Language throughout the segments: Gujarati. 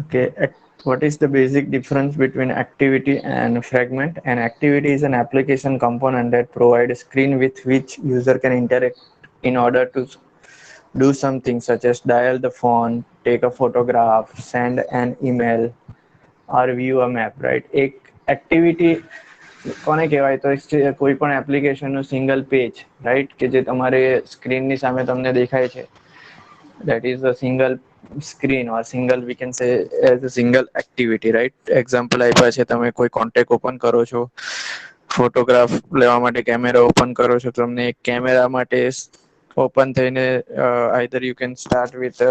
Okay, what is the basic difference between activity and fragment? An activity is an application component that provides a screen with which user can interact in order to do something such as dial the phone, take a photograph, send an email, or view a map, right? એક એક્ટિવિટી કોને કહેવાય તો કોઈ પણ એપ્લિકેશનનું સિંગલ પેજ, રાઈટ, કે જે તમારે સ્ક્રીનની સામે તમને દેખાય છે, that is a single screen or single we can say as a single activity, right? Example આપ્યા છે, તમે કોઈ કોન્ટેક્ટ ઓપન કરો છો, ફોટોગ્રાફ લેવા માટે કેમેરા ઓપન કરો છો, તમને એક કેમેરા માટે ઓપન થઈને either you can start with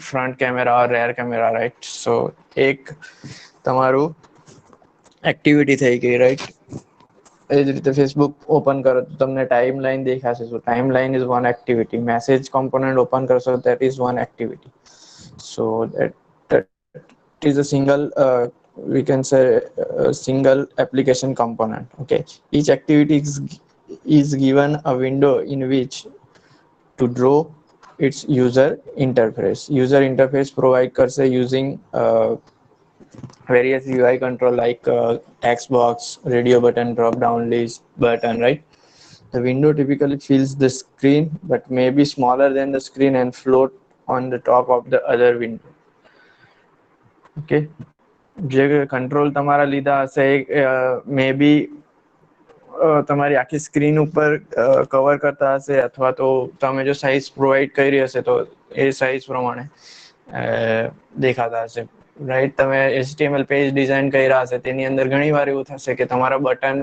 front camera or rear camera, right? So એક તમારું એક્ટિવિટી થઈ ગઈ, રાઈટ? એ જ રીતે ફેસબુક ઓપન કરો તો તમને ટાઈમ લાઈન દેખાશે. So timeline is one activity. Message component open કરશો, that is one activity. So that is a single we can say a single application component. Okay, each activity is given a window in which to draw its user interface. User interface provide કરશે using various UI control like text box, radio button, drop down list button, right? The window typically fills the screen but may be smaller than the screen and float on the top of the other window. Okay, જે કંટ્રોલ તમારા લીધા હશે મે બી તમારી આખી સ્ક્રીન ઉપર કવર કરતા હશે, અથવા તો તમે જો સાઇઝ પ્રોવાઈડ કરી હશે તો એ સાઇઝ પ્રમાણે દેખાતા હશે, રાઈટ? તમે HTML પેજ ડિઝાઇન કર્યા હશે, તેની અંદર ઘણી વાર એવું થશે કે તમારા બટન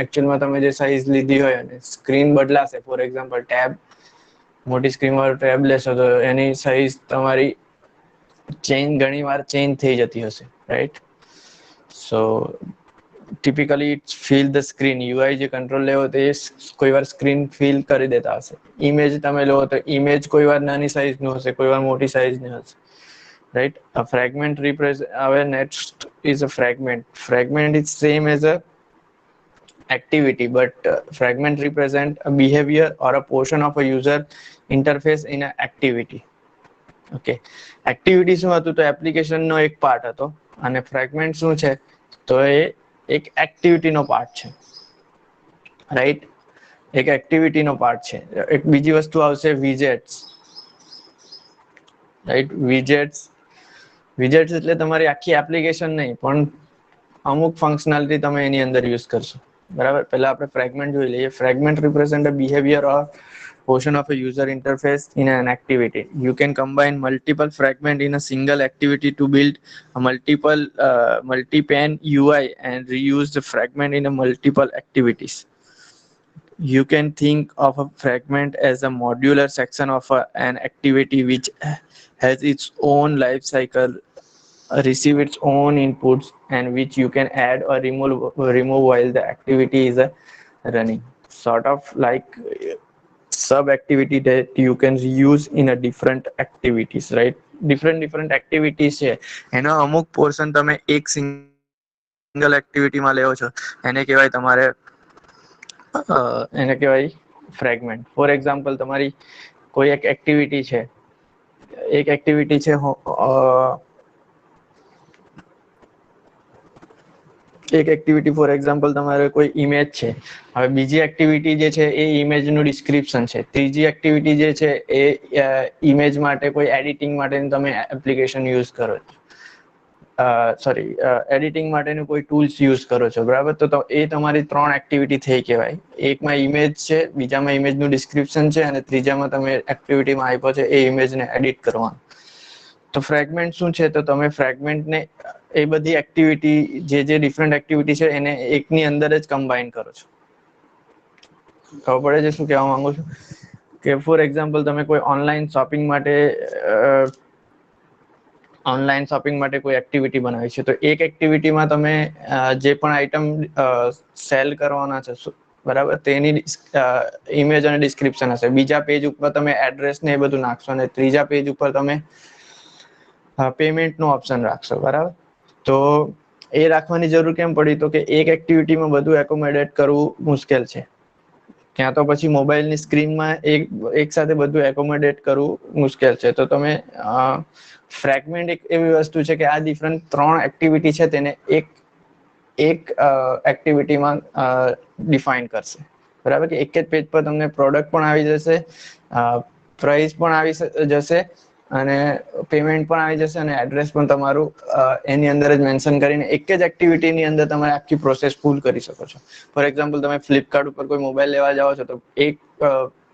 એકચ્યુઅલમાં તમે જે સાઇઝ લીધી હોય અને સ્ક્રીન બદલાશે. ફોર એક્ઝામ્પલ ટેબ, મોટી સ્ક્રીનમાં ટેબ લેશો તો એની સાઇઝ તમારી ઘણી વાર ચેન્જ થઈ જતી હશે, right? So typically it's feel the screen. UI જે કંટ્રોલ લેવો તો એ કોઈ વાર સ્ક્રીન ફીલ કરી દેતા હશે. ઇમેજ તમે લો તો ઇમેજ કોઈ વાર નાની સાઇઝનું હશે, કોઈ વાર મોટી સાઇઝની હશે, right? A fragment represent our next is a fragment. Fragment is same as a activity, but fragment represent a behavior or a portion of a user interface in an activity. Okay, activity શું હતું તો એપ્લિકેશનનો એક પાર્ટ હતો, અને ફ્રેગમેન્ટ શું છે તો એ એક એક્ટિવિટીનો પાર્ટ છે, રાઈટ? એક એક્ટિવિટીનો પાર્ટ છે. એક બીજી વસ્તુ આવશે વિજેટ્સ, રાઈટ? વિજેટ્સ એટલે તમારી આખી એપ્લિકેશન નહીં પણ અમુક ફંક્શનાલિટી તમે એની અંદર યુઝ કરશો, બરાબર? પહેલા આપણે ફ્રેગમેન્ટ જોઈ લઈએ. Fragment represent a behaviour or portion of a user interface in an activity. You can combine multiple fragments in a single activity to build a multi-pane UI and reuse the fragment in a multiple activities. You can think of a fragment as a modular section of an activity which has its own life cycle, receive its own inputs, and which you can add or remove while the activity is running. Sort of like sub activity that you can use in a different activities, right? different activities છે એનો અમુક પોર્શન તમે એક સિંગલ એક્ટિવિટીમાં લેવો છો, એને કહેવાય તમારે એને કહેવાય ફ્રેગમેન્ટ. ફોર એક્ઝામ્પલ તમારી કોઈ એક એક્ટિવિટી છે, એક એક્ટિવિટી ફોર એક્ઝામ્પલ તમારે કોઈ ઇમેજ છે. હવે બીજી એક્ટિવિટી જે છે એ ઇમેજનું ડિસ્ક્રિપ્શન છે. ત્રીજી એક્ટિવિટી જે છે એ ઇમેજ માટે કોઈ એડિટિંગ માટેની તમે એપ્લિકેશન યુઝ કરો છો, એડિટિંગ માટેનું કોઈ ટૂલ્સ યુઝ કરો છો, બરાબર? તો એ તમારી 3 એક્ટિવિટી થઈ કહેવાય. એકમાં ઇમેજ છે, બીજામાં ઇમેજનું ડિસ્ક્રિપ્શન છે, અને ત્રીજામાં તમે એક્ટિવિટીમાં આપ્યો છે એ ઇમેજને એડિટ કરવાનું. તો ફ્રેગમેન્ટ શું છે તો તમે ફ્રેગમેન્ટને એ બધી એક્ટિવિટી જે ડિફરન્ટ એક્ટિવિટી છે એને એકની અંદર જ કમ્બાઈન કરો છો. ખબર પડે છે શું કહેવા માંગુ છું? કે ફોર એક્ઝામ્પલ તમે કોઈ ઓનલાઈન શોપિંગ માટે કોઈ એક્ટિવિટી બનાવી છે, તો એક એક્ટિવિટીમાં તમે જે પણ આઈટમ સેલ કરવાના છે, બરાબર, તેની ઇમેજ અને ડિસ્ક્રિપ્શન હશે. બીજા પેજ ઉપર તમે એડ્રેસ ને એ બધું નાખશો, અને ત્રીજા પેજ ઉપર તમે પેમેન્ટનો ઓપ્શન રાખશો, બરાબર? તો એ રાખવાની જરૂર કેમ પડી? તો કે એક એક્ટિવિટીમાં બધું એકોમોડેટ કરવું મુશ્કેલ છે. ક્યાં તો પછી મોબાઈલની સ્ક્રીનમાં એક સાથે બધું એકોમોડેટ કરવું મુશ્કેલ છે. તો તમે ફ્રેગમેન્ટ એક એવી વસ્તુ છે કે આ ડિફરન્ટ 3 એક્ટિવિટી છે તેને એક એક્ટિવિટીમાં ડિફાઇન કરશે, બરાબર. કે એક જ પેજ પર તમને પ્રોડક્ટ પણ આવી જશે, પ્રાઇસ પણ આવી જશે, અને પેમેન્ટ પણ આવી જશે, અને એડ્રેસ પણ તમારું એની અંદર જ મેન્શન કરીને એક જ એક્ટિવિટીની અંદર તમે આખી પ્રોસેસ ફૂલ કરી શકો છો. ફોર એક્ઝામ્પલ, તમે ફ્લિપકાર્ટ ઉપર કોઈ મોબાઈલ લેવા જાઓ છો તો એક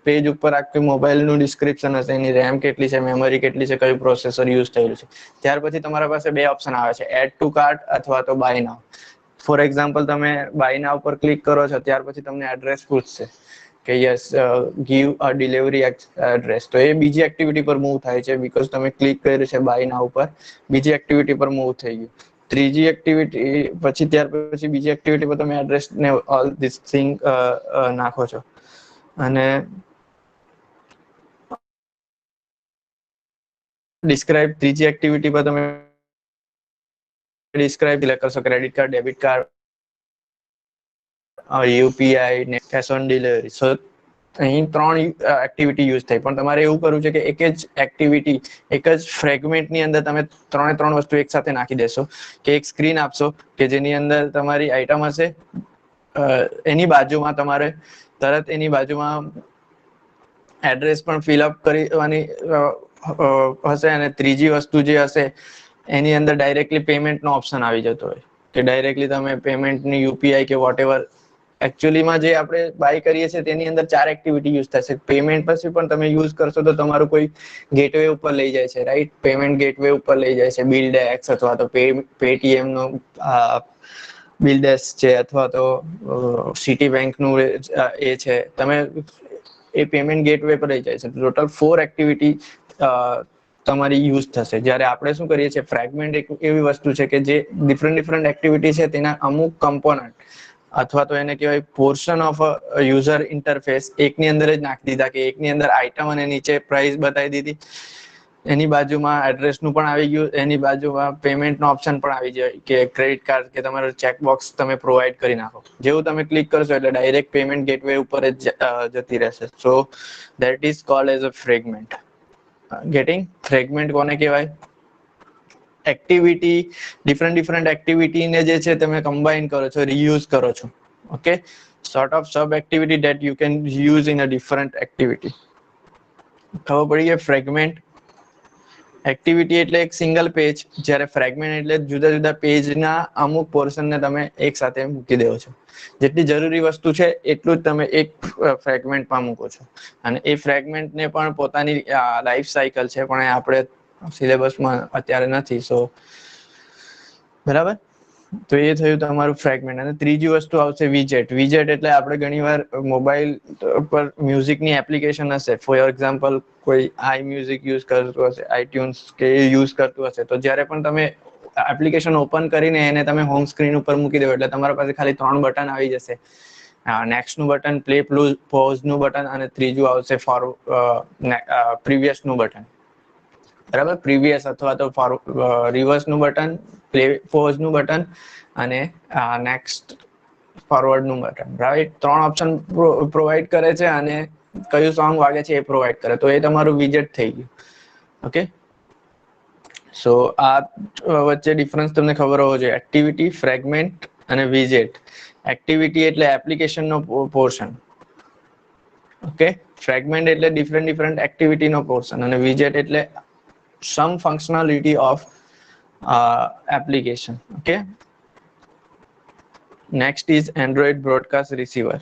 પેજ ઉપર આખી મોબાઈલનું ડિસ્ક્રિપ્શન હશે, એની રેમ કેટલી છે, મેમરી કેટલી છે, કયું પ્રોસેસર યુઝ થયેલું છે. ત્યાર પછી તમારા પાસે 2 ઓપ્શન આવે છે, એડ ટુ કાર્ટ અથવા તો બાય નાઉ. ફોર એક્ઝામ્પલ, તમે બાય નાઉ પર ક્લિક કરો છો, ત્યાર પછી તમને એડ્રેસ પૂછશે કે yes give a delivery address. તો એ બીજી એક્ટિવિટી પર મૂવ થાય છે, બીકોઝ તમે ક્લિક કર્યું છે બાય નાઉ પર, બીજી એક્ટિવિટી પર મૂવ થઈ ગયું. ત્રીજી એક્ટિવિટી પછી ત્યાર પછી બીજી એક્ટિવિટી પર તમે એડ્રેસ ને ઓલ ધીસ થિંગ નાખો છો, અને ડિસ્ક્રાઇબ ત્રીજી એક્ટિવિટી પર તમે ડિસ્ક્રાઇબ કરશો credit card, debit card, UPI ને કેશ ઓન ડિલિવરી. સો અહીં 3 એક્ટિવિટી યુઝ થઈ, પણ તમારે એવું કરવું છે કે એક જ એક્ટિવિટી, એક જ ફ્રેગમેન્ટની અંદર તમે 3 વસ્તુ એક સાથે નાખી દેશો, કે એક સ્ક્રીન આપશો કે જેની અંદર તમારી આઈટમ હશે, એની બાજુમાં તમારે તરત એની બાજુમાં એડ્રેસ પણ ફિલઅપ કરવાની હશે, અને ત્રીજી વસ્તુ જે હશે એની અંદર ડાયરેક્ટલી પેમેન્ટનો ઓપ્શન આવી જતો હોય, કે ડાયરેક્ટલી તમે પેમેન્ટની યુપીઆઈ કે વોટ એવર એકચ્યુઅલીમાં જે આપણે બાય કરીએ છીએ તેની અંદર 4 એક્ટિવિટી યુઝ થશે. પેમેન્ટ પછી પણ તમે યુઝ કરશો તો તમારું કોઈ ગેટવે ઉપર લઈ જાય છે, રાઈટ? પેમેન્ટ ગેટવે ઉપર લઈ જાય છે, બિલડેક્સ અથવા તો પેટીએમ નો બિલડેક્સ છે, અથવા તો સિટી બેંક નું એ છે, તમે એ પેમેન્ટ ગેટવે પર લઈ જાય છે. ટોટલ 4 એક્ટિવિટી તમારી યુઝ થશે. જ્યારે આપણે શું કરીએ છીએ, ફ્રેગમેન્ટ એક એવી વસ્તુ છે કે જે ડિફરન્ટ એક્ટિવિટી છે તેના અમુક કમ્પોનન્ટ અથવા તો એને કહેવાય પોર્શન ઓફ યુઝર ઇન્ટરફેસ એકની અંદર જ નાખી દીધા, કે એકની અંદર આઈટમ અને નીચે પ્રાઇસ બતાવી દીધી, એની બાજુમાં એડ્રેસનું પણ આવી ગયું, એની બાજુમાં પેમેન્ટનો ઓપ્શન પણ આવી જાય કે ક્રેડિટ કાર્ડ કે તમારું ચેકબોક્સ તમે પ્રોવાઈડ કરી નાખો. જેવું તમે ક્લિક કરશો એટલે ડાયરેક્ટ પેમેન્ટ ગેટવે ઉપર જ જતી રહેશે. સો that is called as a fragment. Getting? Fragment કોને કહેવાય? એક્ટિવિટી, ડિફરન્ટ એક્ટિવિટીને જે છે તમે કમ્બાઈન કરો છો, રીયુઝ કરો છો. Okay, sort of sub activity that you can use in a different activity. ખબર પડી કે ફ્રેગમેન્ટ એક્ટિવિટી એટલે એક સિંગલ પેજ, જ્યારે ફ્રેગમેન્ટ એટલે જુદા જુદા પેજના અમુક પોર્શનને તમે એક સાથે મૂકી દેવો છો. જેટલી જરૂરી વસ્તુ છે એટલું જ તમે એક ફ્રેગમેન્ટમાં મૂકો છો, અને એ ફ્રેગમેન્ટને પણ પોતાની લાઈફ સાયકલ છે, પણ આપણે સિલેબસમાં અત્યારે નથી. સો બરાબર. તો એ થયું તમારું ફ્રેગમેન્ટ. અને ત્રીજી વસ્તુ આવશે વિજેટ. વિજેટ એટલે આપણે ઘણીવાર મોબાઈલ પર મ્યુઝિકની એપ્લિકેશન હશે, ફોર એક્ઝામ્પલ કોઈ આઈ મ્યુઝિક યુઝ કરતું હશે, આઈટ્યુન્સ કે યુઝ કરતું હશે, તો જ્યારે પણ તમે એપ્લિકેશન ઓપન કરીને એને તમે હોમ સ્ક્રીન ઉપર મૂકી દો એટલે તમારા પાસે ખાલી 3 બટન આવી જશે. નેક્સ્ટ નું બટન, પ્લે પોઝ નું બટન, અને ત્રીજું આવશે પ્રીવિયસ નું બટન. બરાબર. પ્રીવિયસ અથવા તો રિવર્સ નું બટન, પ્લે પોઝ નું બટન, અને નેક્સ્ટ ફોરવર્ડ નું બટન. રાઈટ? 3 ઓપ્શન પ્રોવાઈડ કરે છે, અને કયું સોંગ વાગે છે એ પ્રોવાઈડ કરે. તો એ તમારું વિજેટ થઈ ગયું. ઓકે, સો આ વચ્ચે ડિફરન્સ તમને ખબર હોવો જોઈએ. એક્ટિવિટી, ફ્રેગમેન્ટ અને વિજેટ. એક્ટિવિટી એટલે એપ્લિકેશનનો પોર્શન. ઓકે, ફ્રેગમેન્ટ એટલે ડિફરન્ટ એક્ટિવિટીનો પોર્શન, અને વિજેટ એટલે some functionality of application. Okay, next is Android broadcast receiver.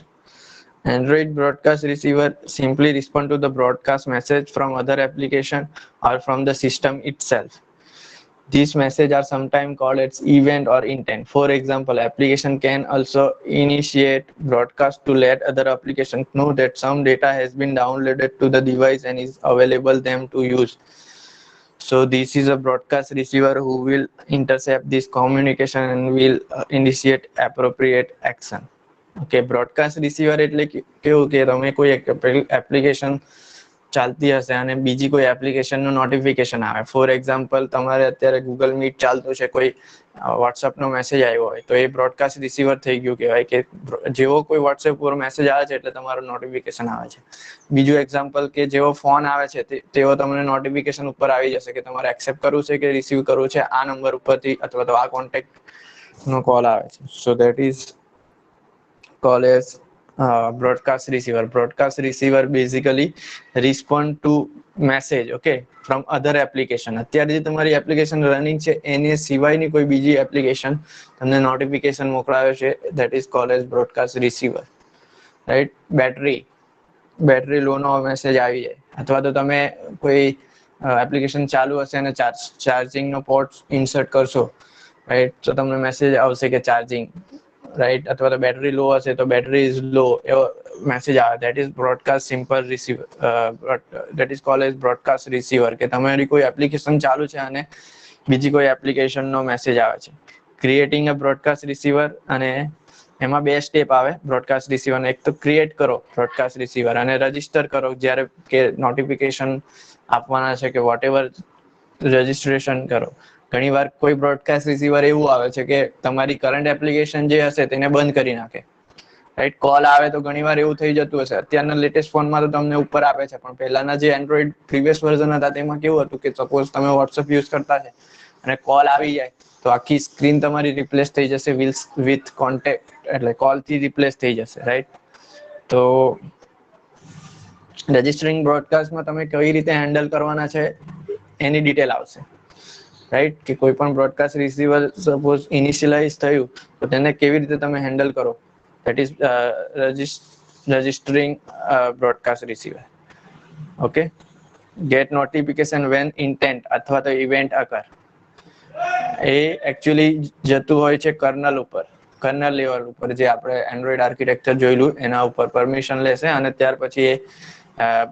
Android broadcast receiver simply respond to the broadcast message from other application or from the system itself. These messages are sometimes called as event or intent. For example, application can also initiate broadcast to let other applications know that some data has been downloaded to the device and is available them to use. So this is a broadcast receiver who will intercept this communication and will initiate appropriate action. Okay, broadcast receiver એટલે કેવું કે તમે કોઈ એપ્લિકેશન ચાલતી હશે અને બીજી કોઈ એપ્લિકેશનનું નોટિફિકેશન આવે, ફોર એક્ઝામ્પલ તમારે અત્યારે ગૂગલ મીટ ચાલતું છે, કોઈ વોટ્સઅપનો મેસેજ આવ્યો હોય તો એ બ્રોડકાસ્ટ રિસીવર થઈ ગયું કહેવાય, કે જેવો કોઈ વોટ્સએપ પર મેસેજ આવે છે એટલે તમારું નોટિફિકેશન આવે છે. બીજું એક્ઝામ્પલ કે જેવો ફોન આવે છે તેવો તમને નોટિફિકેશન ઉપર આવી જશે કે તમારે એક્સેપ્ટ કરવું છે કે રિસીવ કરવું છે આ નંબર ઉપરથી અથવા તો આ કોન્ટેક્ટ નો કોલ આવે છે. So that is called as broadcast receiver. Broadcast receiver basically respond to message, okay, from other application. અત્યારે જે તમારી એપ્લિકેશન રનિંગ છે એની સિવાયની કોઈ બીજી એપ્લિકેશન તમને નોટિફિકેશન મોકલાવે છે, that is called as broadcast receiver, right? Battery low નો મેસેજ આવી જાય, અથવા તો તમે કોઈ એપ્લિકેશન ચાલુ હશે અને ચાર્જિંગ નો પોર્ટ ઇન્સર્ટ કરશો, રાઈટ, તો તમને મેસેજ આવશે કે ચાર્જિંગ, રાઈટ, અથવા તો બેટરી લો હશે તો બેટરી ઇઝ લો, એવો મેસેજ આવે. That is broadcast simple receiver, that is called as broadcast receiver, કે તમારી કોઈ એપ્લિકેશન ચાલુ છે અને બીજી કોઈ એપ્લિકેશન નો મેસેજ આવે છે. ક્રિએટિંગ અ બ્રોડકાસ્ટ રિસીવર, અને એમાં 2 સ્ટેપ આવે બ્રોડકાસ્ટ રિસીવર. એક તો ક્રિએટ કરો બ્રોડકાસ્ટ રિસીવર અને રજીસ્ટર કરો, જ્યારે કે નોટિફિકેશન આપવાના છે કે વોટ એવર, રજીસ્ટ્રેશન કરો. ઘણીવાર કોઈ બ્રોડકાસ્ટ રિસીવર એવું આવે છે કે તમારી કરંટ એપ્લિકેશન જે હશે તેને બંધ કરી નાખે, રાઈટ. કોલ આવે તો ઘણીવાર એવું થઈ જતું હશે, અત્યારના લેટેસ્ટ ફોનમાં તો તમને ઉપર આપે છે, પણ પહેલાના જે એન્ડ્રોઈડ પ્રીવિયસ વર્ઝન હતા તેમાં કેવું હતું કે સપોઝ તમે વોટ્સઅપ યુઝ કરતા છે અને કોલ આવી જાય તો આખી સ્ક્રીન તમારી રિપ્લેસ થઈ જશે વિથ કોન્ટેક્ટ, એટલે કોલ થી રિપ્લેસ થઈ જશે, રાઈટ. તો રજિસ્ટરિંગ બ્રોડકાસ્ટમાં તમે કઈ રીતે હેન્ડલ કરવાના છે એની ડિટેલ આવશે, રાઈટ, કે કોઈ પણ બ્રોડકાસ્ટ રિસીવર સપોઝ ઇનિશિયલાઇઝ થયું તો તેને કેવી રીતે તમે હેન્ડલ કરો, that is registering broadcast receiver. Okay, get notification when intent અથવા તો ઇવેન્ટ અકર, એ એકચ્યુઅલી જતું હોય છે કર્નલ ઉપર, કર્નલ લેવલ ઉપર, જે આપણે એન્ડ્રોઈડ આર્કિટેક્ચર જોયેલું એના ઉપર પરમિશન લેશે અને ત્યાર પછી એ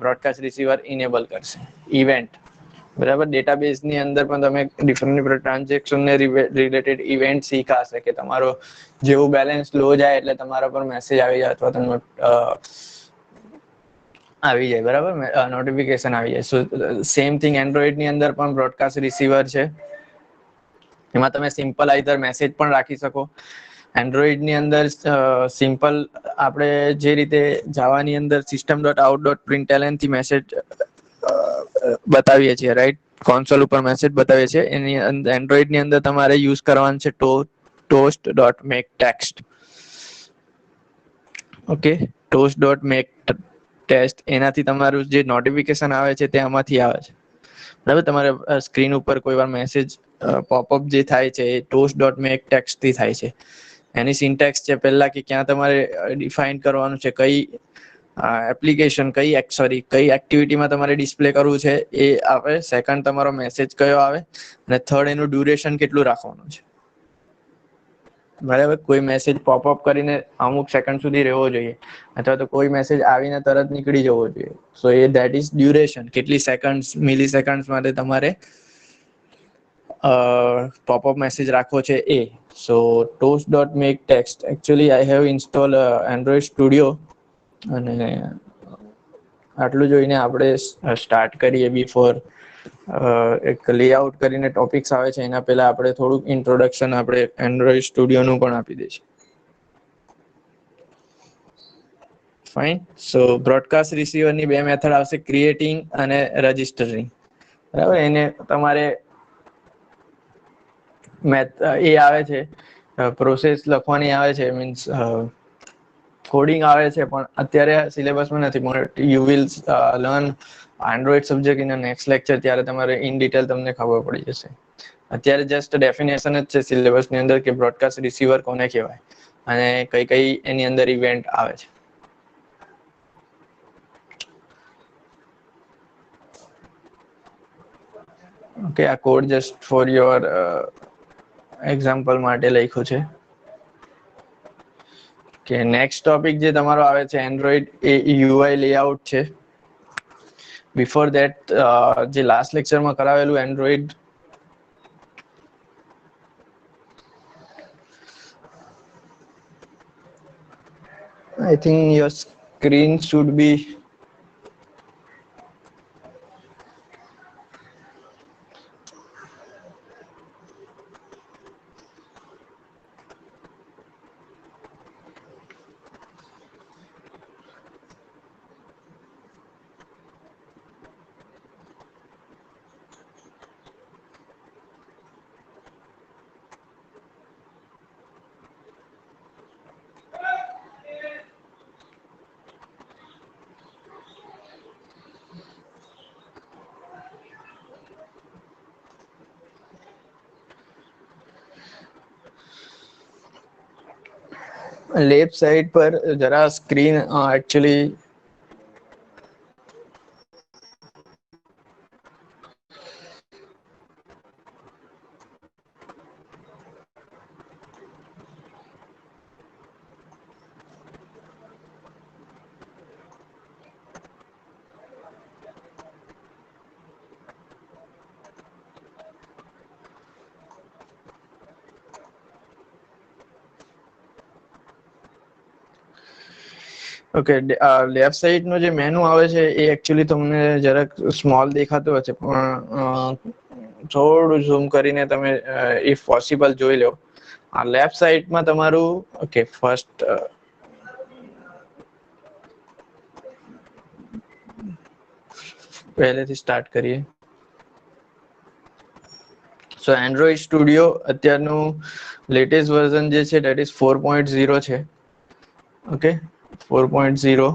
બ્રોડકાસ્ટ રિસીવર ઇનેબલ કરશે. ઇવેન્ટ, બરાબર. ડેટાબેઝ ની અંદર પણ તમે ડિફરન્ટ ટ્રાન્ઝેક્શન ને રિલેટેડ ઇવેન્ટ શીખા હશે, કે તમારો જેવું બેલેન્સ લો જાય એટલે તમારા પર મેસેજ આવી જાય અથવા તો આવી જાય, બરાબર, નોટિફિકેશન આવી જાય. સો સેમ થિંગ એન્ડ્રોઈડ ની અંદર પણ બ્રોડકાસ્ટ રિસીવર છે. એમાં તમે સિમ્પલ આઈધર મેસેજ પણ રાખી શકો. એન્ડ્રોઈડ ની અંદર સિમ્પલ આપણે જે રીતે જાવાની અંદર system dot out dot println થી મેસેજ બતાવીએ છીએ, રાઈટ, કોન્સોલ ઉપર મેસેજ બતાવીએ છીએ. એની એન્ડ્રોઈડ ની અંદર તમારે યુઝ કરવાનું છે toast dot make text. Okay, toast dot make text, એનાથી તમારું જે નોટિફિકેશન આવે છે તે આમાંથી આવે છે, બરાબર. તમારે સ્ક્રીન ઉપર કોઈ વાર મેસેજ પોપઅપ જે થાય છે એ toast ડોટ મેક ટેક્સ્ટ થી થાય છે. એની સિન્ટેક્સ છે પહેલા કે ક્યાં તમારે ડિફાઇન કરવાનું છે કઈ એપ્લિકેશન કઈ એક્ટિવિટીમાં તમારે ડિસ્પ્લે કરવું છે એ આવે. સેકન્ડ, તમારો મેસેજ કયો આવે, અને થર્ડ, એનું ડ્યુરેશન કેટલું રાખવાનું છે, બરાબર. કોઈ મેસેજ પોપઅપ કરીને અમુક સેકન્ડ સુધી રહેવો જોઈએ, અથવા તો કોઈ મેસેજ આવીને તરત નીકળી જવો જોઈએ. સો એ ધેટ ઇઝ ડ્યુરેશન, કેટલી સેકન્ડ, મિલી સેકન્ડ માટે તમારે પોપઅપ મેસેજ રાખવો છે એ. સો toast dot make text, actually I have installed Android Studio, અને આટલું જોઈને આપણે સ્ટાર્ટ કરીએ. બિફોર એક લેઆઉટ કરીને ટોપિક્સ આવે છે, એના પહેલા આપણે થોડુંક ઇન્ટ્રોડક્શન આપણે એન્ડ્રોઈડ સ્ટુડિયો નું પણ આપી દઈશું. ફાઇન. સો બ્રોડકાસ્ટ રિસીવર ની 2 મેથડ આવશે, ક્રિએટિંગ અને રજિસ્ટરિંગ, બરાબર. એને તમારે એ આવે છે, પ્રોસેસ લખવાની આવે છે, મીન્સ કોડિંગ આવે છે, પણ અત્યારે સિલેબસમાં નથી, પણ you will learn Android subject in next lecture, ત્યારે તમારે ઇન ડિટેલ તમને ખબર પડી જશે. અત્યારે જસ્ટ ડેફિનેશન જ છે સિલેબસ ની અંદર કે બ્રોડકાસ્ટ રિસીવર કોને કહેવાય અને કઈ કઈ એની અંદર ઇવેન્ટ આવે છે. ઓકે, આ code just for your example માટે લખ્યું છે. કે નેક્સ્ટ ટોપિક જે તમારો આવે છે એન્ડ્રોઈડ એ યુઆઈ લેઆઉટ છે. બિફોર ધેટ જે લાસ્ટ લેક્ચરમાં કરાવેલું Android I think your screen should be left side પર જરા screen actually okay, left side નો જે મેનુ આવે છે એ એકચ્યુઅલી તમને જરાક સ્મોલ દેખાતો હશે, પણ થોડું ઝૂમ કરીને તમે ઇફ પોસિબલ જોઈ લો. આ લેફ્ટ સાઈડમાં તમારું, ઓકે, ફર્સ્ટ પહેલેથી સ્ટાર્ટ કરીએ. સો એન્ડ્રોઈડ સ્ટુડિયો અત્યારનું લેટેસ્ટ વર્ઝન જે છે દેટ ઇઝ 4.0 છે. Okay, 4.0.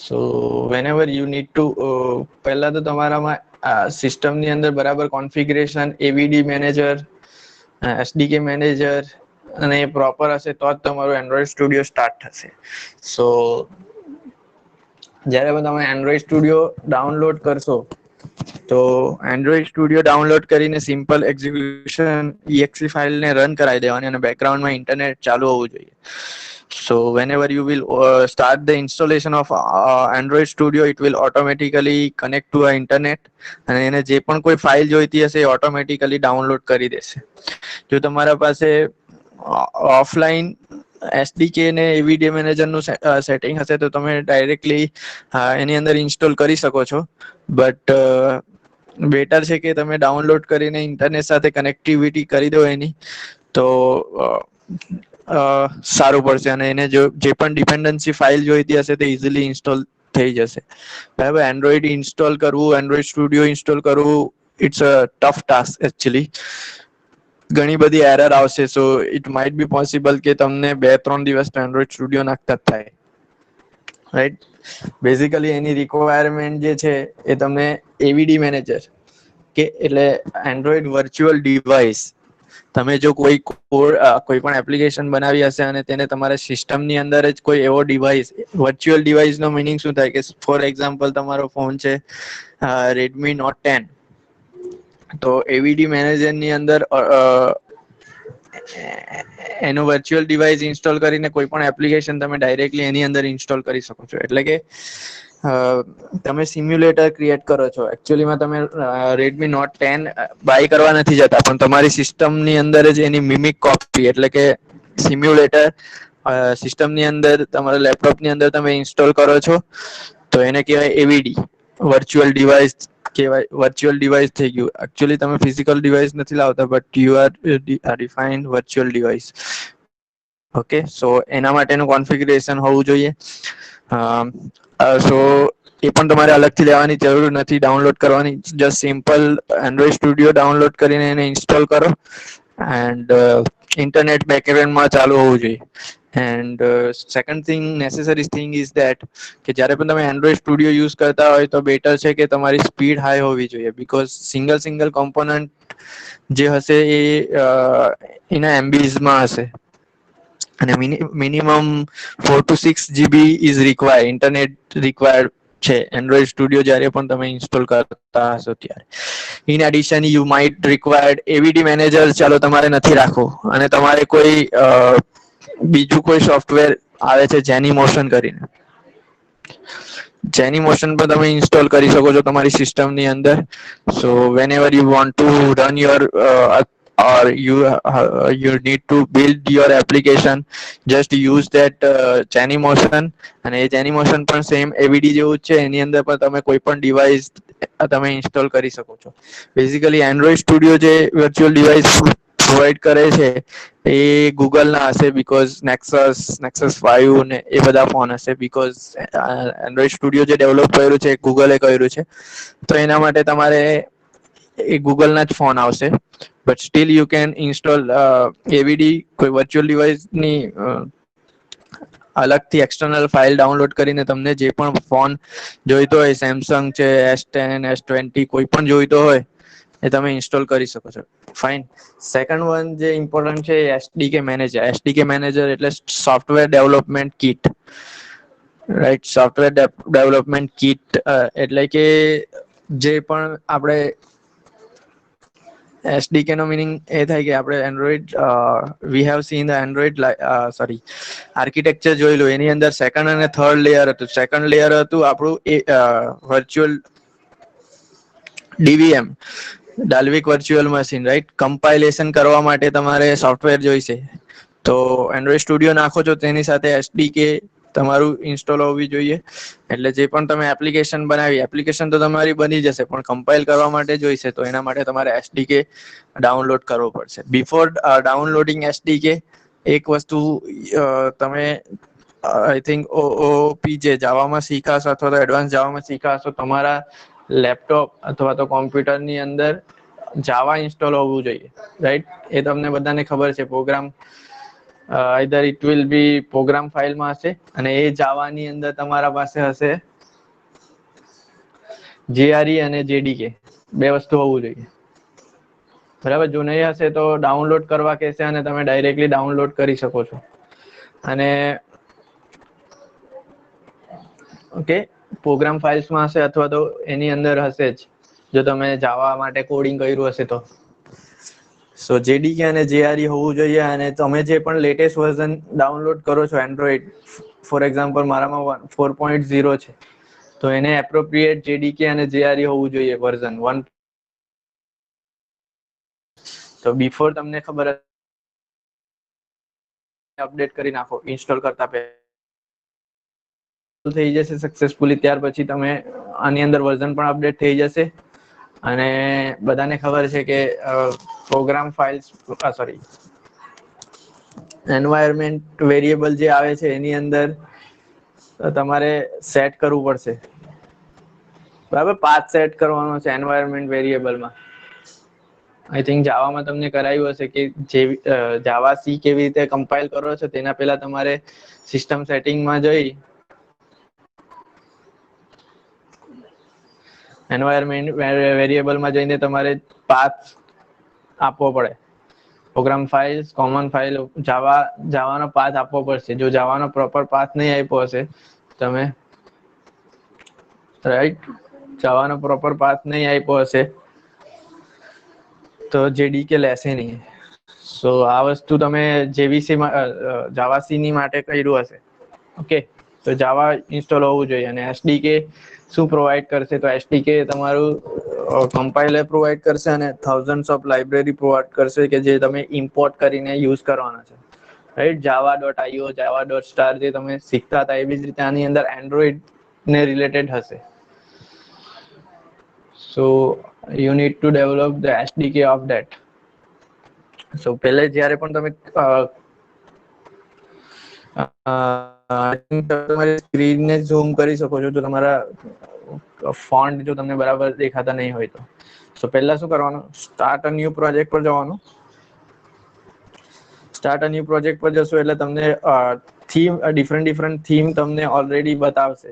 So whenever you need to પહેલા તો તમારામાં સિસ્ટમની અંદર બરાબર કોન્ફિગરેશન, એવીડી મેનેજર, એસડીકે મેનેજર અને એ પ્રોપર હશે તો જ તમારું એન્ડ્રોઈડ સ્ટુડિયો સ્ટાર્ટ થશે. સો જ્યારે પણ તમે એન્ડ્રોઈડ સ્ટુડિયો ડાઉનલોડ કરશો તો એન્ડ્રોઈડ સ્ટુડિયો ડાઉનલોડ કરીને સિમ્પલ એક્ઝિક્યુશન exe ફાઇલને રન કરાવી દેવાની અને બેકગ્રાઉન્ડમાં ઇન્ટરનેટ ચાલુ હોવું જોઈએ. So whenever you will start the installation of Android Studio, it will automatically connect to a internet અને એને જે પણ કોઈ ફાઇલ જોઈતી હશે એ ઓટોમેટિકલી ડાઉનલોડ કરી દેશે. જો તમારા પાસે ઓફલાઈન એસડીકે ને એવીડી મેનેજરનું સેટિંગ હશે તો તમે ડાયરેક્ટલી એની અંદર ઇન્સ્ટોલ કરી શકો છો, બટ બેટર છે કે તમે ડાઉનલોડ કરીને ઇન્ટરનેટ સાથે કનેક્ટિવિટી કરી દો એની, તો સારું પડશે અને એને જે પણ ડિપેન્ડન્સી ફાઇલ જોઈતી હશે તે ઇઝીલી ઇન્સ્ટોલ થઈ જશે. બરાબર, એન્ડ્રોઈડ ઇન્સ્ટોલ કરવું, એન્ડ્રોઈડ સ્ટુડિયો ઇન્સ્ટોલ કરવું, it's a tough task actually. ઘણી બધી એરર આવશે. So it might be possible કે તમને 2-3 દિવસ એન્ડ્રોઈડ સ્ટુડિયો નાખતા જ થાય. રાઈટ, બેઝિકલી એની રિક્વાયરમેન્ટ જે છે એ તમને એવીડી મેનેજર કે એટલે એન્ડ્રોઈડ વર્ચ્યુઅલ ડિવાઇસ. તમે જો કોઈ પણ એપ્લિકેશન બનાવી હશે અને તેને તમારા સિસ્ટમની અંદર જ કોઈ એવો device, virtual device no meaning શું થાય કે ફોર એક્ઝામ્પલ તમારો ફોન છે રેડમી નોટ 10, તો એવીડી મેનેજરની અંદર એનું વર્ચ્યુઅલ ડિવાઇસ ઇન્સ્ટોલ કરીને કોઈ પણ એપ્લિકેશન તમે ડાયરેક્ટલી એની અંદર ઇન્સ્ટોલ કરી શકો છો. એટલે કે તમે સિમ્યુલેટર ક્રિએટ કરો છો. એકચ્યુઅલીમાં તમે રેડમી નોટ 10 બાય કરવા નથી જતા, પણ તમારી સિસ્ટમની અંદર જ એની મિમિક કોપી એટલે કે સિમ્યુલેટર સિસ્ટમની અંદર તમારા લેપટોપની અંદર તમે ઇન્સ્ટોલ કરો છો, તો એને કહેવાય એવીડી, વર્ચ્યુઅલ ડિવાઇસ કહેવાય. વર્ચ્યુઅલ ડિવાઇસ થઈ ગયું. એકચ્યુઅલી તમે ફિઝિકલ ડિવાઇસ નથી લાવતા, but you are defined virtual device. Okay, so એના માટેનું કોન્ફિગરેશન હોવું જોઈએ. સો એ પણ તમારે અલગથી લેવાની જરૂર નથી, ડાઉનલોડ કરવાની. Just simple Android studio download કરીને એને ઇન્સ્ટોલ કરો એન્ડ ઇન્ટરનેટ બેકગ્રાઉન્ડમાં ચાલુ હોવું જોઈએ. And second thing, necessary thing is that કે જ્યારે પણ તમે એન્ડ્રોઈડ સ્ટુડિયો યુઝ કરતા હોય તો બેટર છે કે તમારી સ્પીડ હાઈ હોવી જોઈએ, બીકોઝ સિંગલ કોમ્પોનન્ટ જે હશે એ એના એમબીઝમાં હશે અને minimum 4 to 6 GB is required, internet required છે એન્ડ્રોઈડ સ્ટુડિયો જ્યારે પણ તમે ઇન્સ્ટોલ કરતા હશો ત્યારે. In addition you might required AVD manager, ચાલો તમારે નથી રાખવું અને તમારે કોઈ બીજું કોઈ સોફ્ટવેર આવે છે જેની મોશન કરીને, જેની મોશન પર તમે ઇન્સ્ટોલ કરી શકો છો તમારી સિસ્ટમની અંદર. સો whenever you want to run your or you need to build your application, just use that Genymotion. અને એ Genymotion પણ સેમ એવીડી જેવું જ છે. એની અંદર પણ તમે કોઈ પણ ડિવાઇસ તમે ઇન્સ્ટોલ કરી શકો છો. બેઝિકલી એન્ડ્રોઈડ સ્ટુડિયો જે વર્ચ્યુઅલ ડિવાઇસ પ્રોવાઈડ કરે છે એ ગૂગલ ના હશે, બીકોઝ નેક્સસ 5 ને એ બધા ફોન હશે, બીકોઝ એન્ડ્રોઈડ સ્ટુડિયો જે ડેવલપ કર્યું છે ગૂગલે કર્યું છે, તો એના માટે તમારે એ ગૂગલના જ ફોન આવશે. But still you can install AVD કોઈ વર્ચ્યુઅલ ડિવાઇસની અલગથી એક્સટર્નલ ફાઇલ ડાઉનલોડ કરીને તમને જે પણ ફોન જોઈતો હોય, સેમસંગ છે, S10, S20, કોઈ પણ જોઈતો હોય એ તમે ઇન્સ્ટોલ કરી શકો છો. ફાઇન. સેકન્ડ વન જે ઇમ્પોર્ટન્ટ છે એસડીકે મેનેજર. એસડીકે મેનેજર એટલે software development kit, right? Software development kit એટલે કે જે પણ આપણે એસડીકે નો મિનિંગ એ થાય કે આપણે Android we have seen the Android sorry architecture જોઈ લો. એની અંદર સેકન્ડ અને થર્ડ લેયર હતું. સેકન્ડ લેયર હતું આપણું virtual DVM, Dalvik virtual machine, right? Compilation કરવા માટે તમારે સોફ્ટવેર જોઈશે. તો એન્ડ્રોઈડ સ્ટુડિયો નાખો છો તેની સાથે એસડીકે તમારું ઇન્સ્ટોલ હોવી જોઈએ. એટલે જે પણ તમે એપ્લિકેશન બનાવી, એપ્લિકેશન તો તમારી બની જશે, પણ કમ્પાઇલ કરવા માટે જોઈશે. તો એના માટે તમારે એસડીકે ડાઉનલોડ કરવો પડશે. બિફોર ડાઉનલોડિંગ એસડીકે એક વસ્તુ તમે આઈ થિંક ઓપીજે જાવામાં શીખાશો અથવા તો એડવાન્સ જાવામાં શીખાશો. તમારા લેપટોપ અથવા તો કોમ્પ્યુટરની અંદર જાવા ઇન્સ્ટોલ હોવું જોઈએ, રાઈટ? એ તમને બધાને ખબર છે. Program either it will be program ફાઇલમાં હશે અને એ જાવાની અંદર તમારા પાસે હશે જેઆરઈ અને જેડીકે, બે વસ્તુ હોવું જોઈએ, બરાબર? જો નહીં હશે તો ડાઉનલોડ કરવા કહેશે અને તમે ડાયરેક્ટલી ડાઉનલોડ કરી શકો છો. અને ઓકે, પ્રોગ્રામ ફાઇલ્સમાં હશે અથવા તો એની અંદર હશે જ, જો તમે જાવા માટે કોડિંગ કર્યું હશે તો. સો જેડીકે અને જેઆરઈ હોવું જોઈએ. અને તમે જે પણ લેટેસ્ટ વર્ઝન ડાઉનલોડ કરો છો એન્ડ્રોઈડ, ફોર એક્ઝામ્પલ મારામાં 4.0 છે, તો એને એપ્રોપ્રિએટ જેડીકે અને જેઆરઈ હોવું જોઈએ વર્ઝન 1. તો બિફોર તમને ખબર અપડેટ કરી નાખો ઇન્સ્ટોલ કરતા પહેલા થઈ જશે સક્સેસફુલી. ત્યાર પછી તમે આની અંદર વર્ઝન પણ અપડેટ થઈ જશે. અને બધાને ખબર છે કે program files sorry environment variable જે આવે છે એની અંદર તમારે સેટ કરવું પડશે, બરાબર? પાથ સેટ કરવાનો છે એન્વાયરમેન્ટ વેરિયેબલમાં. આઈ થિંક જાવામાં તમને કરાયું હશે કે જે જાવા સી કેવી રીતે કમ્પાઇલ કરો છો તેના પહેલા તમારે સિસ્ટમ સેટિંગમાં જઈ એન્વાયરમેન્ટ વેરિયેબલમાં જઈને તમારે પાથ આપવો પડે. પ્રોગ્રામ ફાઇલ્સ, કોમન ફાઇલ, જાવાનો પાથ આપવો પડશે. જો જાવાનો પ્રોપર પાથ નહીં આપ્યો હશે તમે, રાઈટ? જાવાનો પ્રોપર પાથ નહીં આપ્યો હશે તો જેડીકે લેશે નહીં. સો આ વસ્તુ તમે જેવીસી જાવાસીની માટે કર્યું હશે, ઓકે? તો જાવા ઇન્સ્ટોલ હોવું જોઈએ. અને એસડીકે શું પ્રોવાઈડ કરશે? તો એસડીકે તમારું કમ્પાઇલર પ્રોવાઈડ કરશે અને થાઉઝન્ડ્સ ઓફ લાઇબ્રેરી પ્રોવાઈડ કરશે કે જે તમે ઇમ્પોર્ટ કરીને યુઝ કરવાના છે, રાઈટ? java.io, java.star જે તમે શીખતા હતા એવી જ રીતે આની અંદર એન્ડ્રોઈડ ને રિલેટેડ હશે. So you need to develop the SDK of that. So પહેલે જ્યારે પણ તમે તમારી સ્ક્રીનને ઝૂમ કરી શકો છો તો તમારા ફોન્ટ જો તમને બરાબર દેખાતા નહીં હોય તો. સો પહેલા શું કરવાનું? સ્ટાર્ટ અ ન્યૂ પ્રોજેક્ટ પર જવાનું. સ્ટાર્ટ અ ન્યૂ પ્રોજેક્ટ પર જશો એટલે તમને થીમ, ડિફરન્ટ થીમ તમને ઓલરેડી બતાવશે.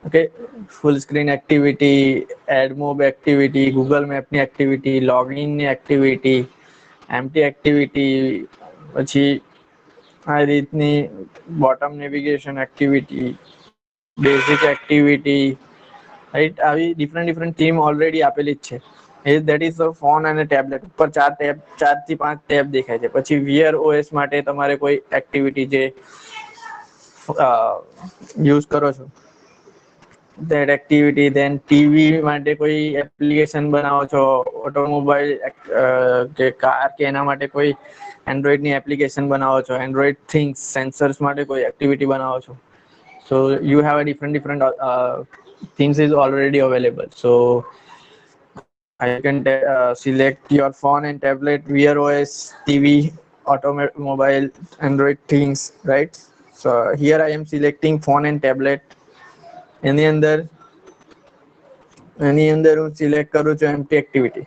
Okay, full screen activity, AdMob activity, Google મેપની એક્ટિવિટી, લોગિનની એક્ટિવિટી, એમ્પ્ટી એક્ટિવિટી, પછી આ રીતની bottom navigation activity, basic activity, right? આવી ડિફરન્ટ થીમ ઓલરેડી આપેલી જ છે. દેટ ઇઝ ફોન અને ટેબ્લેટ ઉપર 4 થી 5 ટેબ દેખાય છે. પછી વિયર ઓએસ માટે તમારે કોઈ એક્ટિવિટી જે યુઝ કરો છો that activity, then ટીવી માટે કોઈ એપ્લિકેશન બનાવો છો, ઓટોમોબાઈલ કે કાર કે એના માટે કોઈ એન્ડ્રોઈડની એપ્લિકેશન બનાવો છો, એન્ડ્રોઈડ થિંગ્સ સેન્સર્સ માટે કોઈ એક્ટિવિટી બનાવો છો. So you have a different things is already available. So you can select your phone and tablet, Wear OS, TV, automobile, Android things, right? So here I am selecting phone and tablet. એની અંદર હું સિલેક્ટ કરું છું empty activity.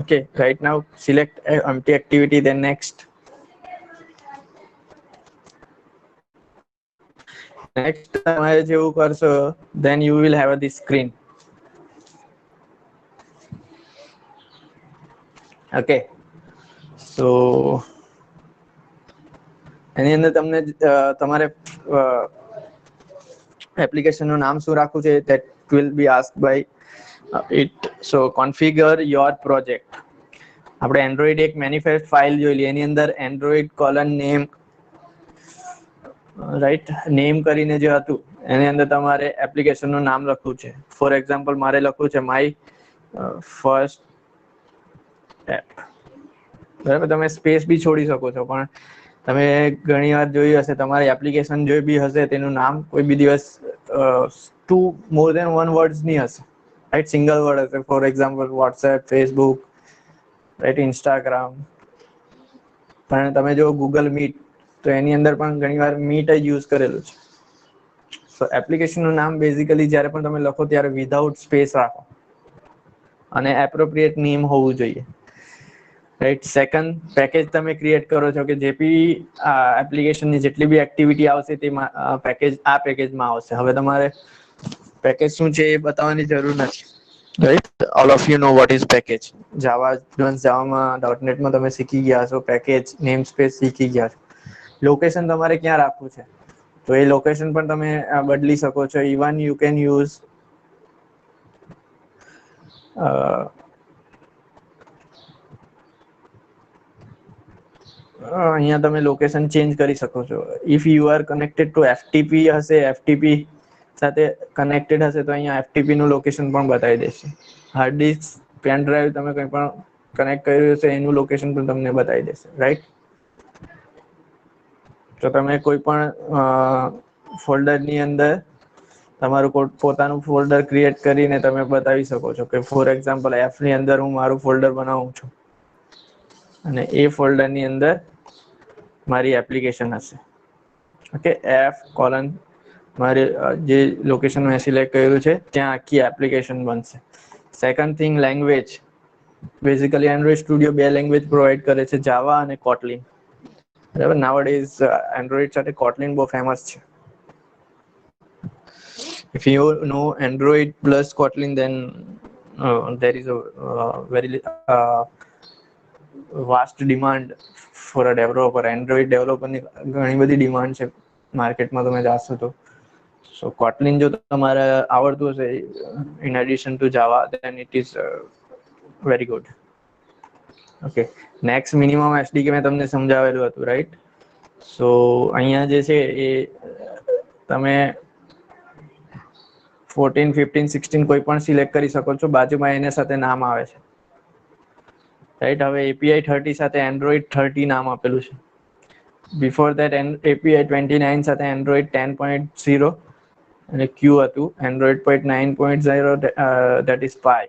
Okay, right now select empty activity, then next. તમારે જેવું કરશો then you will have this screen. Okay, so એની અંદર તમને તમારે એપ્લિકેશન નું નામ શું રાખવું છે, that will be asked by it. So configure your project. આપણે એન્ડ્રોઈડ એક મેનિફેસ્ટ ફાઇલ જોઈ લઈએ, એની અંદર Android colon name right name કરીને જે હતું એની અંદર તમારે એપ્લિકેશન નું નામ લખવું છે. ફોર એક્ઝામ્પલ મારે લખવું છે માય ફર્સ્ટ એપ, બરાબર. તમે સ્પેસ બી છોડી શકો છો, પણ તમે ઘણી વાર જોયું હશે તમારી એપ્લિકેશન જે બી હશે તેનું નામ કોઈ બી દિવસ ટુ મોર દેન વન વર્ડ્સ ની હશે, રાઈટ, સિંગલ વર્ડ હશે. For example WhatsApp, Facebook, right, Instagram. પણ તમે જો ગૂગલ મીટ, તો એની અંદર પણ ઘણી વાર મીટ જ યુઝ કરેલું છે. સો એપ્લિકેશન નું નામ બેઝિકલી જ્યારે પણ તમે લખો ત્યારે વિધાઉટ સ્પેસ રાખો અને એપ્રોપ્રિએટ નેમ હોવું જોઈએ, રાઈટ. સેકન્ડ, પેકેજ તમે ક્રિએટ કરો છો કે જે બી એપ્લિકેશનની જેટલી બી એક્ટિવિટી આવશે તે પેકેજ આ પેકેજમાં આવશે. હવે તમારે પેકેજ શું છે એ બતાવવાની જરૂર નથી, right. All of you know what is package. જાવામાં .NET માં તમે શીખી ગયા છો પેકેજ, નેમ સ્પેસ શીખી ગયા છો. લોકેશન તમારે ક્યાં રાખવું છે, તો એ લોકેશન પણ તમે બદલી શકો છો. ઇવન યુ કેન યુઝ અહીંયા તમે લોકેશન ચેન્જ કરી શકો છો. If you are connected two FTP હશે, FTP સાથે કનેક્ટેડ હશે તો અહીંયા FTP નું લોકેશન પણ બતાવી દેશે. હાર્ડ ડિસ્ક, પેન ડ્રાઈવ તમે કંઈ પણ કનેક્ટ કર્યું હશે એનું લોકેશન પણ તમને બતાવી દેશે, રાઈટ. તો તમે કોઈ પણ ફોલ્ડરની અંદર તમારું પોતાનું ફોલ્ડર ક્રિએટ કરીને તમે બતાવી શકો છો કે ફોર એક્ઝામ્પલ એફ ની અંદર હું મારું ફોલ્ડર બનાવું છું અને એ ફોલ્ડર ની અંદર મારી એપ્લિકેશન હશે. ઓકે, F : મારે જે લોકેશન મેં સિલેક્ટ કર્યું છે ત્યાં આખી એપ્લિકેશન બનશે. Second thing, language. Basically Android studio બે લેંગ્વેજ પ્રોવાઈડ કરે છે, જાવા અને કોટલિન. બરાબર. નાઉઅડેઝ એન્ડ્રોઇડ સાથે કોટલિન બહુ ફેમસ છે. If you know Android plus Kotlin, then there is a very vast demand for a developer. Android developer ની ઘણી બધી ડિમાન્ડ છે માર્કેટમાં, તમે જાશો તો. સો કોટલિન જો તમારે આવડતું હશે in addition to Java, then it is very good. Okay, next minimum SDK મેં તમને સમજાવેલું હતું, રાઈટ. સો અહીંયા જે છે એ તમે 14, 15, 16 કોઈ પણ સિલેક્ટ કરી શકો છો. બાજુમાં એના સાથે નામ આવે છે, રાઈટ. હવે API 30 સાથે Android 30 નામ આપેલું છે. બિફોર ધેટ API 29 સાથે Android 10.0 અને Q હતું. Android 9.0 that is Pi,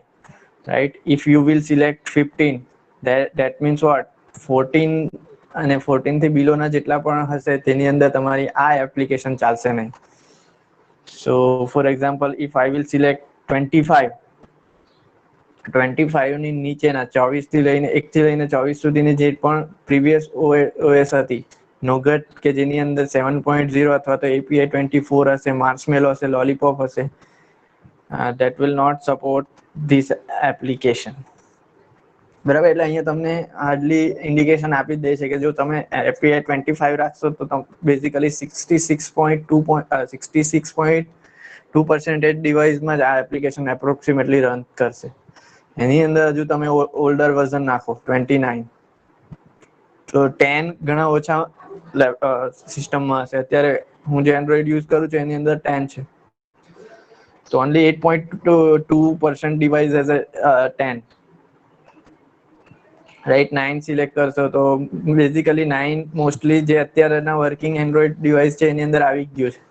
right. If you will select 15, that means what, 14 અને 14 થી બિલો ના જેટલા પણ હશે તેની અંદર તમારી આ એપ્લિકેશન ચાલશે નહીં. So for example, if I will select 25 ની નીચેના 24 થી લઈને 1 થી લઈને 24 સુધીની જે પણ પ્રીવિયસ OS હતી નોગટ કે જેની અંદર 7.0 અથવા તો API 24 હશે, માર્શમેલો હશે, લોલીપોપ હશે, that will not support this application. બરાબર. એટલે અહીંયા તમને હાર્ડલી ઇન્ડિકેશન આપી જ દે છે કે જો તમે API 25 રાખશો તો બેઝિકલી 66.2% ડિવાઇસમાં જ આ એપ્લિકેશન એપ્રોક્સિમેટલી રન કરશે. એની અંદર હજુ તમે ઓલ્ડર વર્ઝન નાખો 29 તો 10 ઘણા ઓછા સિસ્ટમમાં હશે. અત્યારે હું જે એન્ડ્રોઈડ યુઝ કરું છું એની અંદર 10 છે, તો only 8.2% device as 10, right. 9 select કરશો તો બેઝિકલી 9 મોસ્ટલી જે અત્યારના વર્કિંગ એન્ડ્રોઈડ ડિવાઇસ છે એની અંદર આવી ગયું છે.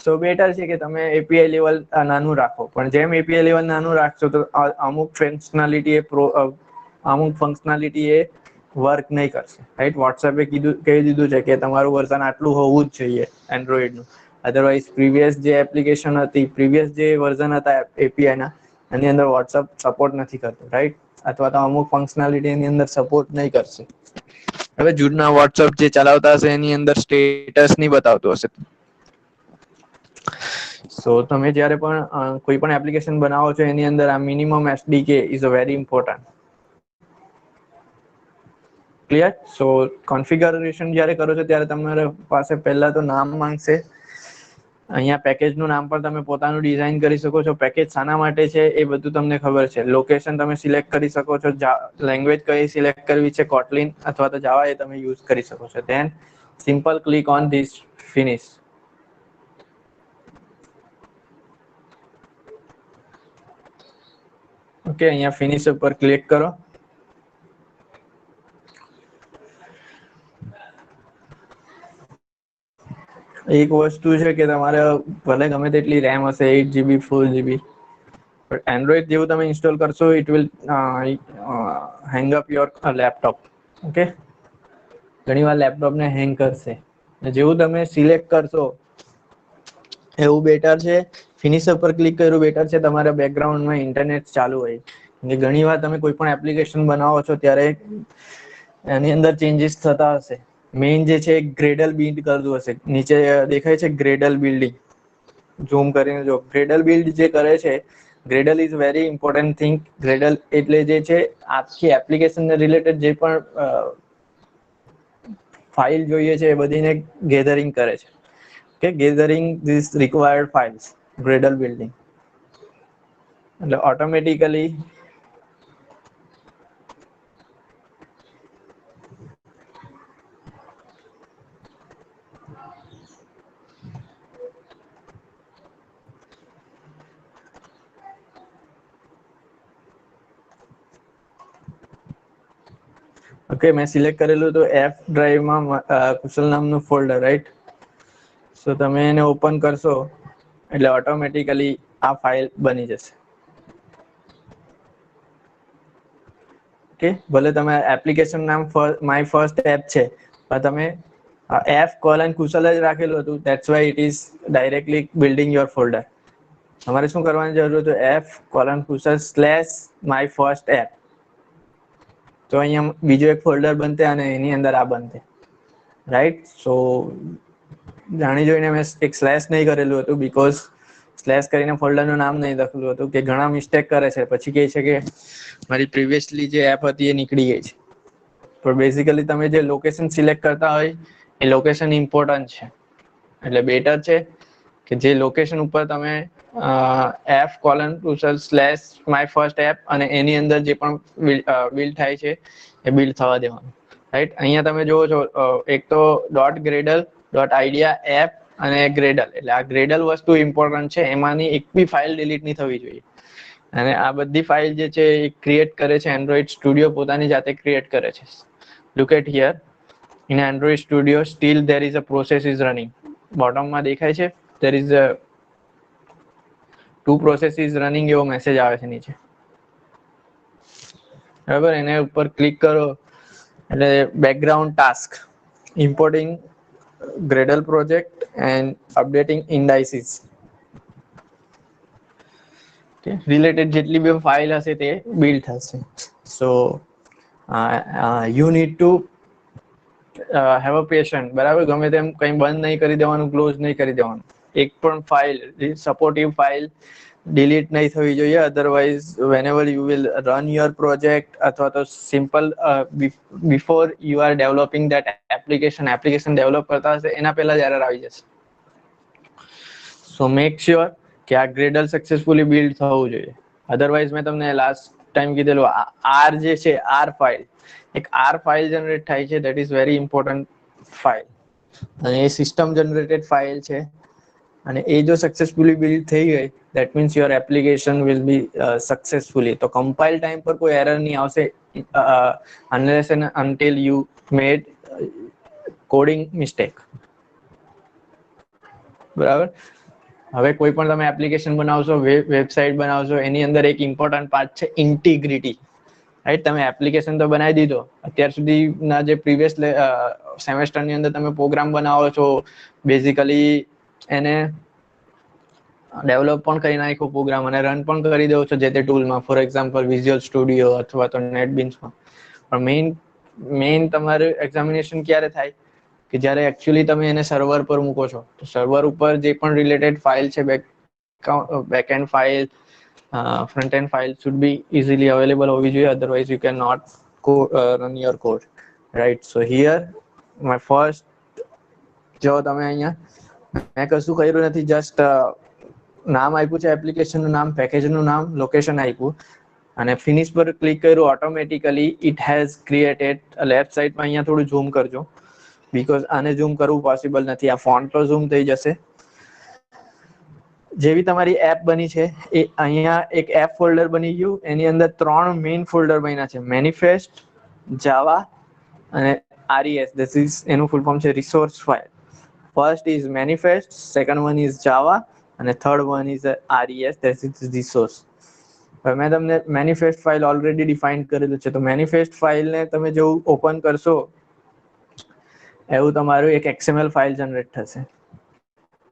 સો બેટર છે કે તમે API લેવલ નાનું રાખો, પણ જેમ API લેવલ નાનું રાખશો તો અમુક ફંક્શનાલિટી એ વર્ક નહીં કરશે, રાઈટ. વોટ્સએપે કહી દીધું છે કે તમારું વર્ઝન આટલું હોવું જ જોઈએ એન્ડ્રોઈડનું, અધરવાઇઝ પ્રીવિયસ જે એપ્લિકેશન હતી, પ્રીવિયસ જે વર્ઝન હતા API ના, એની અંદર વોટ્સએપ સપોર્ટ નથી કરતું, રાઈટ. અથવા તો અમુક ફંક્શનાલિટી એની અંદર સપોર્ટ નહીં કરશે. હવે જૂના વોટ્સએપ જે ચલાવતા હશે એની અંદર સ્ટેટસ નહીં બતાવતું હશે. સો તમે જ્યારે પણ કોઈ પણ એપ્લિકેશન બનાવો છો એની અંદર આ minimum SDK is a very important. Clear? So configuration જ્યારે કરો છો ત્યારે તમારા પાસે પહેલા તો નામ માંગશે. અહીંયા પેકેજનું નામ પણ તમે પોતાનું ડિઝાઇન કરી શકો છો. પેકેજ શાના માટે છે એ બધું તમને ખબર છે. લોકેશન તમે સિલેક્ટ કરી શકો છો. લેંગ્વેજ કઈ સિલેક્ટ કરવી છે, કોટલિન અથવા તો જાવા, એ તમે યુઝ કરી શકો છો. Then simple click on this finish. Okay, અહીંયા ફિનિશ ઉપર ક્લિક કરો. એક વસ્તુ છે કે તમારે ભલે ગમે તેટલી રેમ હશે, 8 GB 4 GB, but એન્ડ્રોઈડ જેવું તમે ઇન્સ્ટોલ કરશો, it will hang up your laptop. Okay, ઘણી વાર લેપટોપને હેંગ કરશે. જેવું તમે સિલેક્ટ કરશો એવું બેટર છે. ફિનિશર પર ક્લિક કર્યું બેટર છે. તમારા બેકગ્રાઉન્ડમાં ઇન્ટરનેટ ચાલુ હોય. ઘણી વાર તમે કોઈ પણ એપ્લિકેશન બનાવો છો ત્યારે એની અંદર ચેન્જીસ થતા હશે. મેઇન જે છે ગ્રેડલ બિલ્ડ કરતું હશે. નીચે દેખાય છે ગ્રેડલ બિલ્ડિંગ, ઝૂમ કરીને જો. ગ્રેડલ બિલ્ડ જે કરે છે, ગ્રેડલ ઇઝ વેરી ઇમ્પોર્ટન્ટ થિંગ. ગ્રેડલ એટલે જે છે આખી એપ્લિકેશનને રિલેટેડ જે પણ ફાઇલ જોઈએ છે એ બધીને ગેધરિંગ કરે છે. કે gathering this required files, Gradle building. એટલે ઓટોમેટિકલી ઓકે, મેં સિલેક્ટ કરેલું તો એફ ડ્રાઈવમાં કુશલ નામનું ફોલ્ડર, રાઈટ? સો તમે એને ઓપન કરશો એટલે ઓટોમેટિકલી આ ફાઇલ બની જશે. ઓકે, ભલે તમે એપ્લિકેશન નામ માય ફર્સ્ટ એપ છે, પણ તમે F: કુશલ જ રાખેલું હતું. That's why it is directly building your folder. તમારે શું કરવાની જરૂર હતું? F:\/ my first app. તો અહીંયા બીજો એક ફોલ્ડર બનતે અને એની અંદર આ બનતે, રાઈટ? સો જાણી જોઈને મેં એક સ્લેશ નહીં કરેલું હતું, બીકોઝ સ્લેશ કરીને ફોલ્ડરનું નામ નહીં લખેલું હતું. કે ઘણા મિસ્ટેક કરે છે, પછી કહે છે કે મારી પ્રીવિયસલી જે એપ હતી એ નીકળી ગઈ છે. પણ બેઝિકલી તમે જે લોકેશન સિલેક્ટ કરતા હોય એ લોકેશન ઇમ્પોર્ટન્ટ છે. એટલે બેટર છે કે જે લોકેશન ઉપર તમે F:\/ માય ફર્સ્ટ એપ અને એની અંદર જે પણ બિલ્ડ થાય છે એ બિલ્ડ થવા દેવાનું, રાઈટ? અહીંયા તમે જુઓ છો એક તો .gradle, .idea, એપ અને ગ્રેડલ. એટલે આ ગ્રેડલ વસ્તુ ઇમ્પોર્ટન્ટ છે. એમાંની એક બી ફાઇલ ડિલીટ નહીં થવી જોઈએ. અને આ બધી ફાઇલ જે છે એ ક્રિએટ કરે છે એન્ડ્રોઈડ સ્ટુડિયો, પોતાની જાતે ક્રિએટ કરે છે. Look at here, in Android Studio still there is a process is running. બોટમમાં દેખાય છે there is a 2 processes running એવો મેસેજ આવે છે નીચે, બરાબર? એને ઉપર ક્લિક કરો એટલે background task, importing Gradle project and updating indices. Related જેટલી બી ફાઇલ હશે તે બિલ્ડ થશે. So you need to have a patient, બરાબર? ગમે તેમ કંઈ બંધ નહીં કરી દેવાનું, ક્લોઝ નહીં કરી દેવાનું. એક પણ ફાઇલ, સપોર્ટિવ ફાઇલ ડિલીટ નહીં થવી જોઈએ. Otherwise whenever you will run your project અથવા તો simple before you are developing that application develop કરતા હશે એના પહેલા જ એરર આવી જશે. સો મેક શ્યોર કે આ ગ્રેડલ સક્સેસફુલી બિલ્ડ થવું જોઈએ. અધરવાઇઝ મેં તમને લાસ્ટ ટાઈમ કીધેલું, આર જે છે, આર ફાઇલ, એક આર ફાઇલ જનરેટ થાય છે. That is very important file, અને એ સિસ્ટમ જનરેટેડ ફાઇલ છે. અને એ જો સક્સેસફુલી બિલ્ડ થઈ ગઈ, that means your application will be successfully. તો કમ્પાઇલ ટાઈમ પર કોઈ એરર નહીં આવશે unless and until you made coding mistake, બરાબર? હવે કોઈ પણ તમે એપ્લિકેશન બનાવશો, વેબસાઇટ બનાવશો, એની અંદર એક ઇમ્પોર્ટન્ટ પાર્ટ છે ઇન્ટિગ્રિટી, રાઈટ? તમે એપ્લિકેશન તો બનાવી દીધો, અત્યાર સુધીના જે પ્રીવિયસ સેમેસ્ટરની અંદર તમે પ્રોગ્રામ બનાવો છો, બેઝિકલી એને ડેવલપ પણ કરી નાખ્યો પ્રોગ્રામ અને રન પણ કરી દો છો જે તે ટૂલમાં, ફોર એક્ઝામ્પલ વિઝ્યુઅલ સ્ટુડિયો અથવા તો નેટબીન્સમાં. પણ મેઇન તમારું એક્ઝામિનેશન ક્યારે થાય? કે જ્યારે એકચ્યુઅલી તમે એને સર્વર પર મૂકો છો. તો સર્વર ઉપર જે પણ રિલેટેડ ફાઇલ છે, backend file, front end file should be easily available હોવી જોઈએ. Otherwise you cannot run your code. right? So here my first, જો તમે અહીંયા મેં કશું કર્યું નથી, જસ્ટ નામ આપ્યું છે એપ્લિકેશનનું નામ, પેકેજનું નામ, લોકેશન આપ્યું અને ફિનિશ પર ક્લિક કર્યું, automatically it has created left સાઈડમાં. અહીંયા થોડું ઝૂમ કરજો બીકોઝ આને ઝૂમ કરવું પોસિબલ નથી, આ ફોન્ટ પર ઝૂમ થઈ જશે. જેવી તમારી એપ બની છે એ અહીંયા એક એપ ફોલ્ડર બની ગયું, એની અંદર 3 મેઇન ફોલ્ડર બન્યા છે, મેનિફેસ્ટ, જાવા અને RES. ધીસ ઇઝ એનું ફૂલ ફોર્મ છે resource file. First is manifest, second one is Java અને third one is RES, this is resource. મેં તમને મેનિફેસ્ટ ફાઇલ ઓલરેડી ડિફાઇન કરેલું છે, તો મેનિફેસ્ટ ફાઇલને તમે જેવું ઓપન કરશો એવું તમારું એક XML ફાઇલ જનરેટ થશે,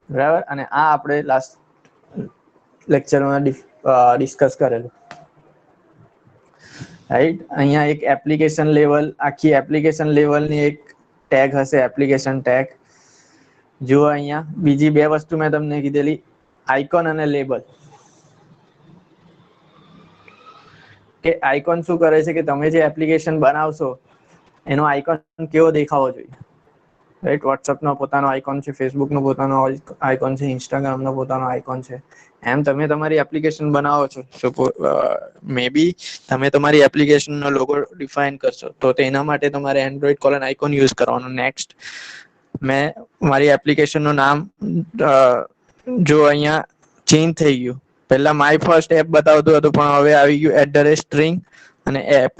બરાબર. અને આ આપણે લાસ્ટ લેક્ચરમાં ડિસ્કસ કરેલું, રાઈટ. અહીંયા એક એપ્લિકેશન લેવલ, આખી એપ્લિકેશન લેવલની એક ટેગ હશે, એપ્લિકેશન ટેગ. જુઓ અહીંયા બીજી 2 વસ્તુ મેં તમને કીધેલી, આઇકોન અને લેબલ. કે આઇકોન શું કરે છે કે તમે જે એપ્લિકેશન બનાવશો એનો આઇકોન કેવો દેખાવો જોઈએ, રાઈટ. વોટ્સઅપનો પોતાનો આઇકોન છે, ફેસબુકનો પોતાનો આઇકોન છે, ઇન્સ્ટાગ્રામનો પોતાનો આઇકોન છે. એમ તમે તમારી એપ્લિકેશન બનાવો છો, મે બી તમે તમારી એપ્લિકેશનનો લોગો ડિફાઇન કરશો, તો તેના માટે તમારે એન્ડ્રોઇડ કોલન આઇકોન યુઝ કરવાનું. નેક્સ્ટ, મેં મારી એપ્લિકેશનનું નામ જો અહીંયા ચેન્જ થઈ ગયું, પહેલા માય ફર્સ્ટ એપ બતાવતું હતું પણ હવે આવી ગયું @string અને એપ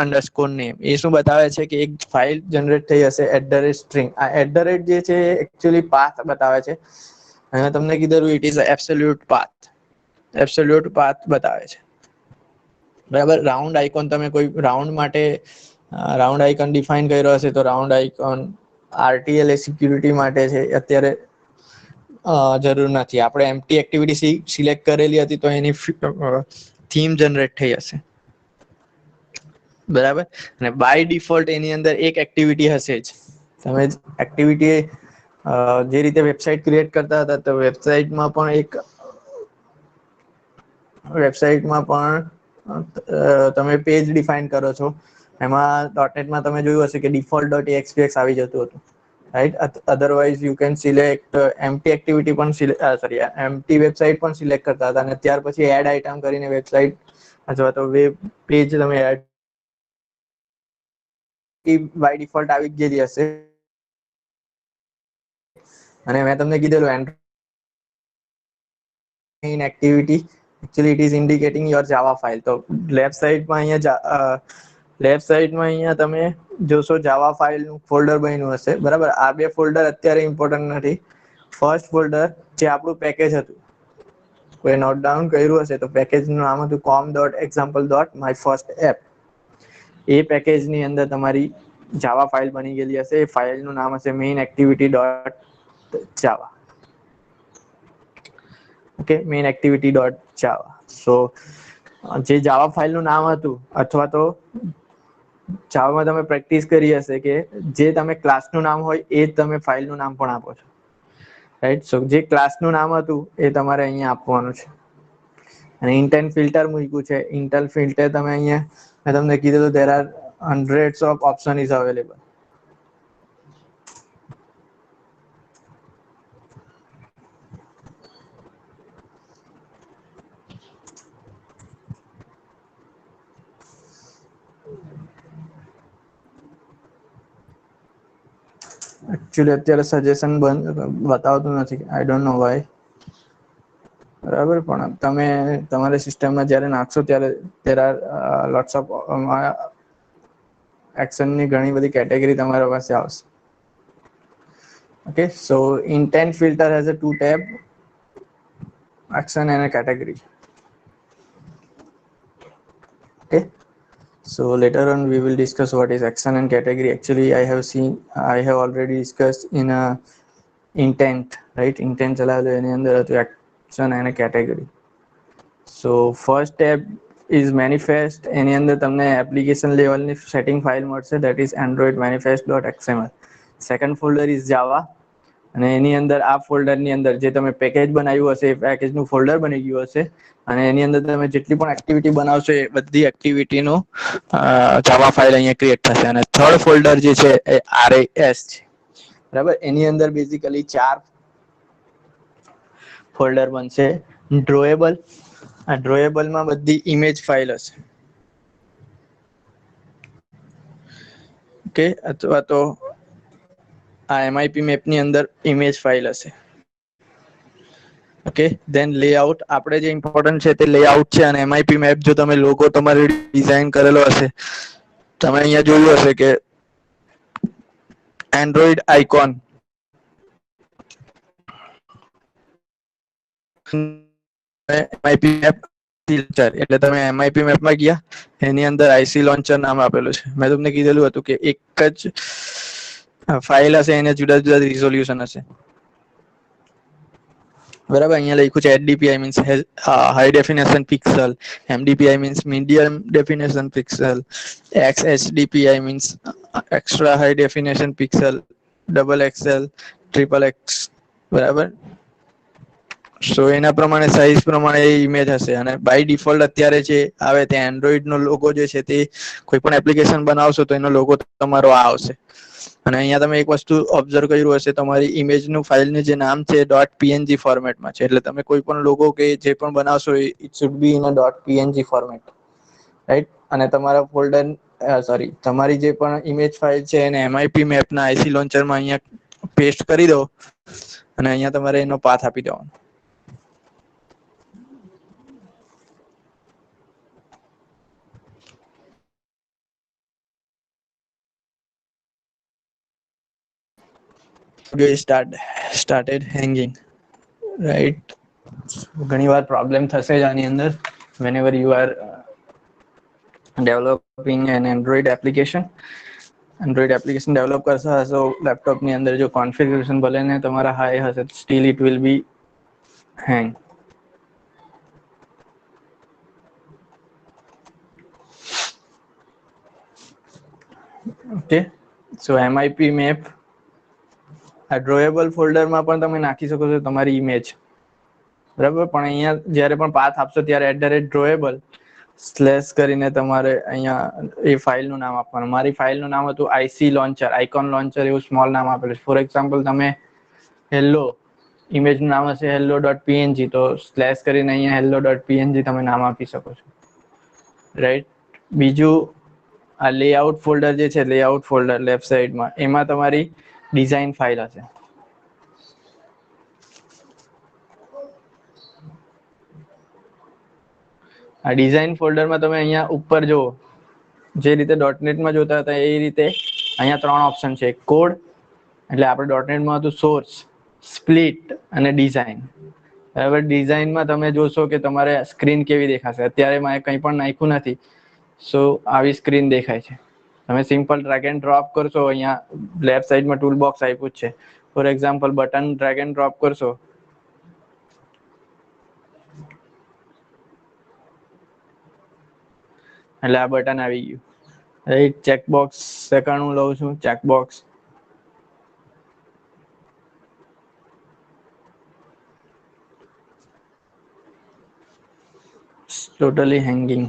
અંડરસ્કોર નેમ. એ શું બતાવે છે કે એક ફાઇલ જનરેટ થઈ હશે @string. આ @ જે છે એ એકચ્યુઅલી પાથ બતાવે છે, અને તમને કીધું ઇટ ઇઝ એબ્સોલ્યુટ પાથ બતાવે છે, બરાબર. રાઉન્ડ આઇકોન, તમે કોઈ રાઉન્ડ માટે રાઉન્ડ આઇકોન ડિફાઇન કર્યો હશે તો રાઉન્ડ આઇકોન RTL એ સિક્યુરિટી માટે છે, અત્યારે જરૂર નથી. આપણે એમ્પ્ટી એક્ટિવિટી સિલેક્ટ કરેલી હતી તો એની થીમ જનરેટ થઈ હશે, બરાબર. અને બાય ડિફોલ્ટ એની અંદર એક એક્ટિવિટી હશે જ. તમે એક્ટિવિટી જે રીતે વેબસાઇટ ક્રિએટ કરતા હતા તો વેબસાઇટમાં તમે પેજ ડિફાઇન કરો છો, એમાં .NETમાં તમે જોયું હશે કે default.axpx આવી જતું હતું, right. Otherwise you can select empty activity પણ એમ્પ્ટી વેબસાઇટ પણ સિલેક્ટ કરતા હતા, અને ત્યાર પછી એડ આઇટમ કરીને વેબસાઇટ અથવા તો વેબ પેજ તમે એડ બાય ડિફોલ્ટ આવી ગયેલી હશે. અને મેં તમને કીધેલું and activity actually it is indicating your java file. તો લેફ્ટ સાઈડમાં અહીંયા તમે જોશો જાવા ફાઇલ નું ફોલ્ડર બન્યું હશે, બરાબર. આ 2 ફોલ્ડર અત્યારે ઇમ્પોર્ટન્ટ નથી. ફર્સ્ટ ફોલ્ડર જે આપણું પેકેજ હતું, કોઈ નોટ ડાઉન કર્યું હશે તો પેકેજનું નામ હતું com.example.myfirstapp. એ પેકેજની અંદર તમારી જાવા ફાઇલ બની ગયેલી હશે. એ ફાઇલનું નામ હશે main activity.java. Okay, main activity.java. સો જે જાવા ફાઇલનું નામ હતું, અથવા તો જાવામાં તમે પ્રેક્ટિસ કરી હશે કે જે તમે ક્લાસનું નામ હોય એ જ તમે ફાઇલનું નામ પણ આપો છો, રાઈટ. સો જે ક્લાસનું નામ હતું એ તમારે અહીંયા આપવાનું છે. અને ઇન્ટેન્ટ ફિલ્ટર મૂક્યું છે. ઇન્ટેન્ટ ફિલ્ટર તમે અહીંયા મેં તમને કીધું there are hundreds of option is available. Actually અત્યારે સજેશન બતાવતું નથી, આઈ ડોન્ટ નો વાય, બરાબર. પણ તમે તમારી સિસ્ટમમાં જ્યારે નાખશો ત્યારે there are lots of એક્શનની ઘણી બધી કેટેગરી તમારા પાસે આવશે. Okay, so intent filter has a 2 tab, action and a category. Okay, so later on we will discuss what is action and category. Actually I have already discussed in a intent, right. Intent ચલાવેલું, એની અંદર હતું action and a category. So first tab is manifest. એની અંદર તમને એપ્લિકેશન લેવલની સેટિંગ ફાઇલ મળશે, that is android manifest.xml. second folder is java અને એની અંદર આ ફોલ્ડરની અંદર જે તમે પેકેજ બનાવ્યું હશે એ પેકેજનું ફોલ્ડર બની ગયું હશે, અને એની અંદર તમે જેટલી પણ એક્ટિવિટી બનાવશો એ બધી એક્ટિવિટીનું જાવા ફાઇલ અહીંયા ક્રિએટ થશે. અને થર્ડ ફોલ્ડર જે છે એ RAS છે, બરાબર. એની અંદર બેઝિકલી 4 ફોલ્ડર બનશે. ડ્રોએબલ, આ ડ્રોએબલમાં બધી ઇમેજ ફાઇલ હશે, ઓકે. અથવા તો આ MIP મેપની અંદર ઇમેજ ફાઇલ હશે, ઓકે. ધેન લેઆઉટ, આપણે જે ઇમ્પોર્ટન્ટ છે તે લેઆઉટ છે. અને MIP મેપ જો તમે લોગો તમારે ડિઝાઇન કરેલો હશે, તમે અહીંયા જોયું હશે કે એન્ડ્રોઈડ આઇકોન MIP મેપ એટલે તમે MIP મેપમાં ગયા, એની અંદર IC લોન્ચર નામ આપેલું છે. મેં તમને કીધેલું હતું કે એક જ ફાઇલ હશે, એને જુદા જુદા રિઝોલ્યુશન હશે, બરાબર. અહીંયા લખ્યું છે HDPI means high definition pixel, MDPI means medium definition pixel, XHDPI means extra high definition pixel, double XL, triple X, બરાબર. સો એના પ્રમાણે સાઇઝ પ્રમાણે એ ઇમેજ હશે. અને બાય ડિફોલ્ટ અત્યારે જે આવે તે એન્ડ્રોઈડ નો લોગો જે છે તે કોઈ પણ એપ્લિકેશન બનાવશો તો એનો લોગો તમારો આ આવશે. અને અહીંયા તમે એક વસ્તુ ઓબ્ઝર્વ કર્યું હશે, તમારી ઇમેજનું ફાઇલનું જે નામ છે .png ફોર્મેટમાં છે. એટલે તમે કોઈ પણ લોગો કે જે પણ બનાવશો it should be in a .png format, right. અને તમારા ફોલ્ડર સોરી તમારી જે પણ ઇમેજ ફાઇલ છે એને MIP મેપના IC લોન્ચરમાં અહીંયા પેસ્ટ કરી દો, અને અહીંયા તમારે એનો પાથ આપી દેવાનો. Started hanging, right. ઘણી વાર પ્રોબ્લેમ થશે જ આની અંદર whenever you are developing an Android application. Android application develop કરશો હશો લેપટોપની અંદર, જો કોન્ફિગરેશન ભલે ને તમારા હાઈ હશે steel it will B hang. Okay. So MIP map, આ ડ્રોએબલ ફોલ્ડરમાં પણ તમે નાખી શકો છો તમારી ઇમેજ, બરાબર. પણ અહીંયા જ્યારે પણ પાથ આપશો ત્યારે @drawable સ્લેશ કરીને તમારે અહીંયા એ ફાઇલનું નામ આપવાનું. મારી ફાઇલનું નામ હતું IC લોન્ચર, આઇકોન લોન્ચર એવું સ્મોલ નામ આપેલું છે. ફોર એક્ઝામ્પલ તમે હેલો ઇમેજનું નામ હશે hello.png, તો સ્લેશ કરીને અહીંયા hello.png તમે નામ આપી શકો છો, રાઈટ. બીજું આ લેઆઉટ ફોલ્ડર જે છે, લેઆઉટ ફોલ્ડર લેફ્ટ સાઈડમાં, એમાં તમારી ડિઝાઇન ફાઇલ હશે. આ ડિઝાઇન ફોલ્ડરમાં તમે અહીંયા ઉપર જુઓ, જે રીતે .NETમાં જોતા હતા એ રીતે અહીંયા 3 ઓપ્શન છે. કોડ એટલે આપણે .NETમાં હતું સોર્સ, સ્પ્લિટ અને ડિઝાઇન, બરાબર. ડિઝાઇનમાં તમે જોશો કે તમારે સ્ક્રીન કેવી દેખાશે. અત્યારે મેં કંઈ પણ નાખ્યું નથી, સો આવી સ્ક્રીન દેખાય છે. તમે સિમ્પલ ડ્રેગ એન્ડ ડ્રોપ કરશો, અહીંયા લેફ્ટ સાઈડમાં ટૂલ બોક્સ આપ્યું છે. For example button drag and drop કરશો, એટલે આ બટન આવી ગયું, રાઈટ. ચેકબોક્સ સેકન્ડ હું લઉં છું, ચેકબોક્સ totally hanging.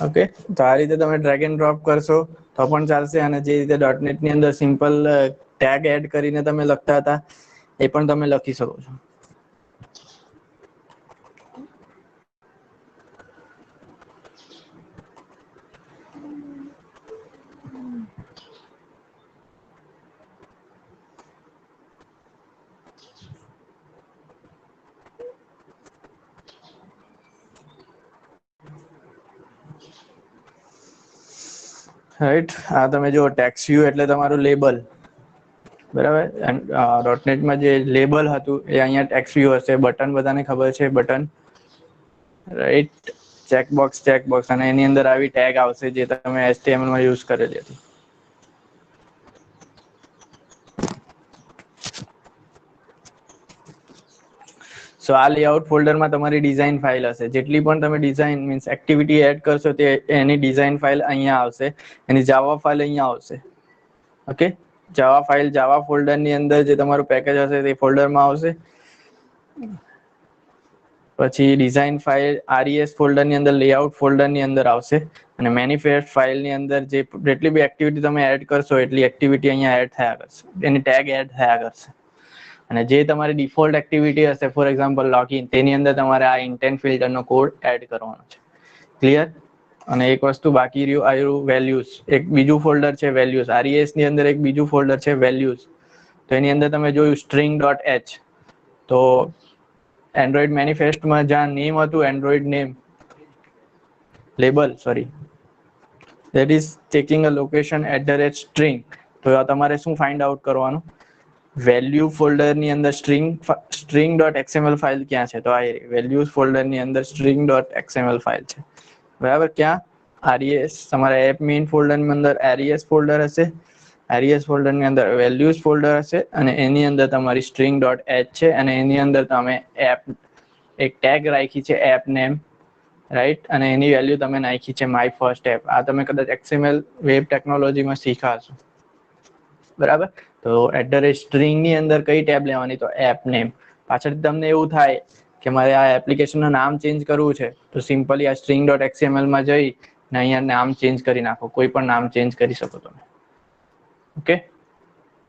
ઓકે. તો આ રીતે તમે ડ્રેગ એન્ડ ડ્રોપ કરશો તો પણ ચાલશે. અને જે રીતે .NET ની અંદર સિમ્પલ ટેગ એડ કરીને તમે લખતા હતા એ પણ તમે લખી શકો છો. રાઈટ. આ તમે જો ટેક્સ વ્યૂ એટલે તમારું લેબલ, બરાબર. .NETમાં જે લેબલ હતું એ અહીંયા ટેક્સ વ્યૂ હશે. બટન બધાને ખબર છે, બટન, રાઈટ. ચેકબોક્સ અને એની અંદર આવી ટેગ આવશે જે તમે HTML માં યુઝ કરેલી હતી. સો આ લેઆઉટ ફોલ્ડરમાં તમારી ડિઝાઇન ફાઇલ હશે. જેટલી પણ તમે ડિઝાઇન મીન્સ એક્ટિવિટી એડ કરશો તે એની ડિઝાઇન ફાઇલ અહીંયા આવશે, એની જાવા ફાઇલ અહીંયા આવશે. ઓકે, જાવા ફાઇલ જાવા ફોલ્ડરની અંદર જે તમારું પેકેજ હશે તે ફોલ્ડરમાં આવશે. પછી ડિઝાઇન ફાઇલ RES ફોલ્ડરની અંદર લેઆઉટ ફોલ્ડરની અંદર આવશે અને મેનિફેસ્ટ ફાઇલની અંદર જેટલી બી એક્ટિવિટી તમે એડ કરશો એટલી એક્ટિવિટી અહીંયા એડ થયા કરશે, એની ટેગ એડ થયા કરશે. અને જે તમારી ડિફોલ્ટ એક્ટિવિટી હશે, ફોર એક્ઝામ્પલ લોગિન, તેની અંદર તમારે આ ઇન્ટેન્ટ ફિલ્ટરનો કોડ એડ કરવાનો છે. ક્લિયર? અને એક વસ્તુ બાકી રહ્યું આવ્યું વેલ્યુઝ. એક બીજું ફોલ્ડર છે વેલ્યુઝ. RES ની અંદર એક બીજું ફોલ્ડર છે વેલ્યુઝ. તો એની અંદર તમે જોયું string.h. તો એન્ડ્રોઈડ મેનિફેસ્ટમાં જ્યાં નેમ હતું, Android name label, sorry, that is taking a location @string. તો તમારે શું ફાઇન્ડ આઉટ કરવાનું? વેલ્યુ ફોલ્ડરની અંદર string.xml ફાઇલ ક્યાં છે? તો આ વેલ્યુઝ ફોલ્ડરની અંદર string.xml ફાઇલ છે. બરાબર? ક્યાં? RES, તમારા એપ મેઇન ફોલ્ડરની અંદર RES ફોલ્ડર હશે. RES ફોલ્ડરની અંદર વેલ્યુઝ ફોલ્ડર હશે અને એની અંદર તમારી string.h છે અને એની અંદર તમે એપ એક ટેગ રાખી છે એપ નેમ, રાઈટ? અને એની વેલ્યુ તમે નાખી છે માય ફર્સ્ટ એપ. આ તમે કદાચ XML વેબ ટેકનોલોજીમાં શીખા હશો. બરાબર? તો @string ની અંદર કઈ ટેબ લેવાની? તો એપ નેમ. પાછળથી તમને એવું થાય કે મારે આ એપ્લિકેશનનું નામ ચેન્જ કરવું છે, તો સિમ્પલી આ string.xml માં જઈ ને અહીંયા નામ ચેન્જ કરી નાખો. કોઈ પણ નામ ચેન્જ કરી શકો તમે. ઓકે,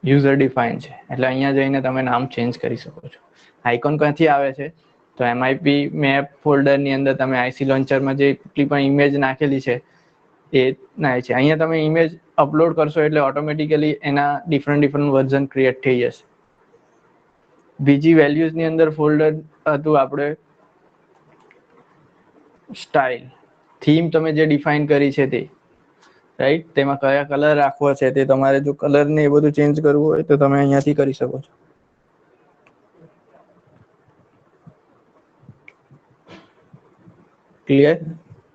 યુઝર ડિફાઇન છે એટલે અહીંયા જઈને તમે નામ ચેન્જ કરી શકો છો. આઇકોન ક્યાંથી આવે છે? તો MIP મેપ ફોલ્ડરની અંદર તમે IC લોન્ચરમાં જેટલી પણ ઇમેજ નાખેલી છે એ નાય છે. અહીંયા તમે ઇમેજ અપલોડ કરશો એટલે ઓટોમેટિકલી એના ડિફરન્ટ વર્ઝન ક્રિએટ થઈ જશે. બીજી વેલ્યુઝની અંદર ફોલ્ડર હતું આપણે સ્ટાઇલ, થીમ તમે જે ડિફાઇન કરી છે તે, રાઈટ? તેમાં કયા કલર રાખવો છે તે તમારે જો કલર ને એ બધું ચેન્જ કરવું હોય તો તમે અહીંયાથી કરી શકો છો. ક્લિયર?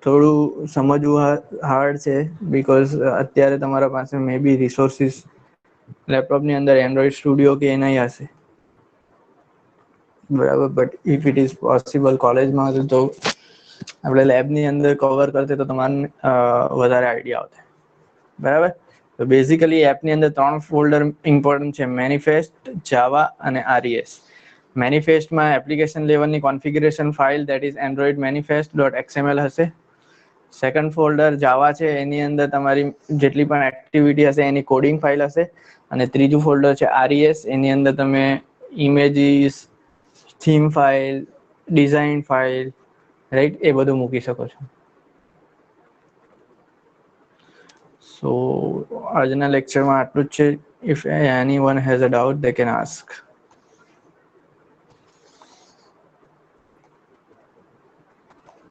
થોડું સમજવું હાર્ડ છે બીકોઝ અત્યારે તમારા પાસે મે બી રિસોર્સિસ લેપટોપની અંદર એન્ડ્રોઈડ સ્ટુડિયો કે નહીં હશે. બરાબર? But if it is possible કોલેજમાં તો આપણે લેબની અંદર કવર કરતે તો તમારે વધારે આઈડિયા આવતે. બરાબર? તો બેઝિકલી એપની અંદર 3 ફોલ્ડર ઇમ્પોર્ટન્ટ છે: મેનિફેસ્ટ, જાવા અને RES. મેનિફેસ્ટમાં એપ્લિકેશન લેવલની configuration file that is Android manifest.xml હશે. સેકન્ડ ફોલ્ડર જાવા છે, એની અંદર તમારી જેટલી પણ એક્ટિવિટી હશે એની કોડિંગ ફાઇલ હશે. અને ત્રીજું ફોલ્ડર છે RES, એની અંદર તમે images, theme file, design file, right, એ બધું મૂકી શકો છો. સો આજના લેક્ચરમાં આટલું જ છે. If anyone has a doubt they can ask.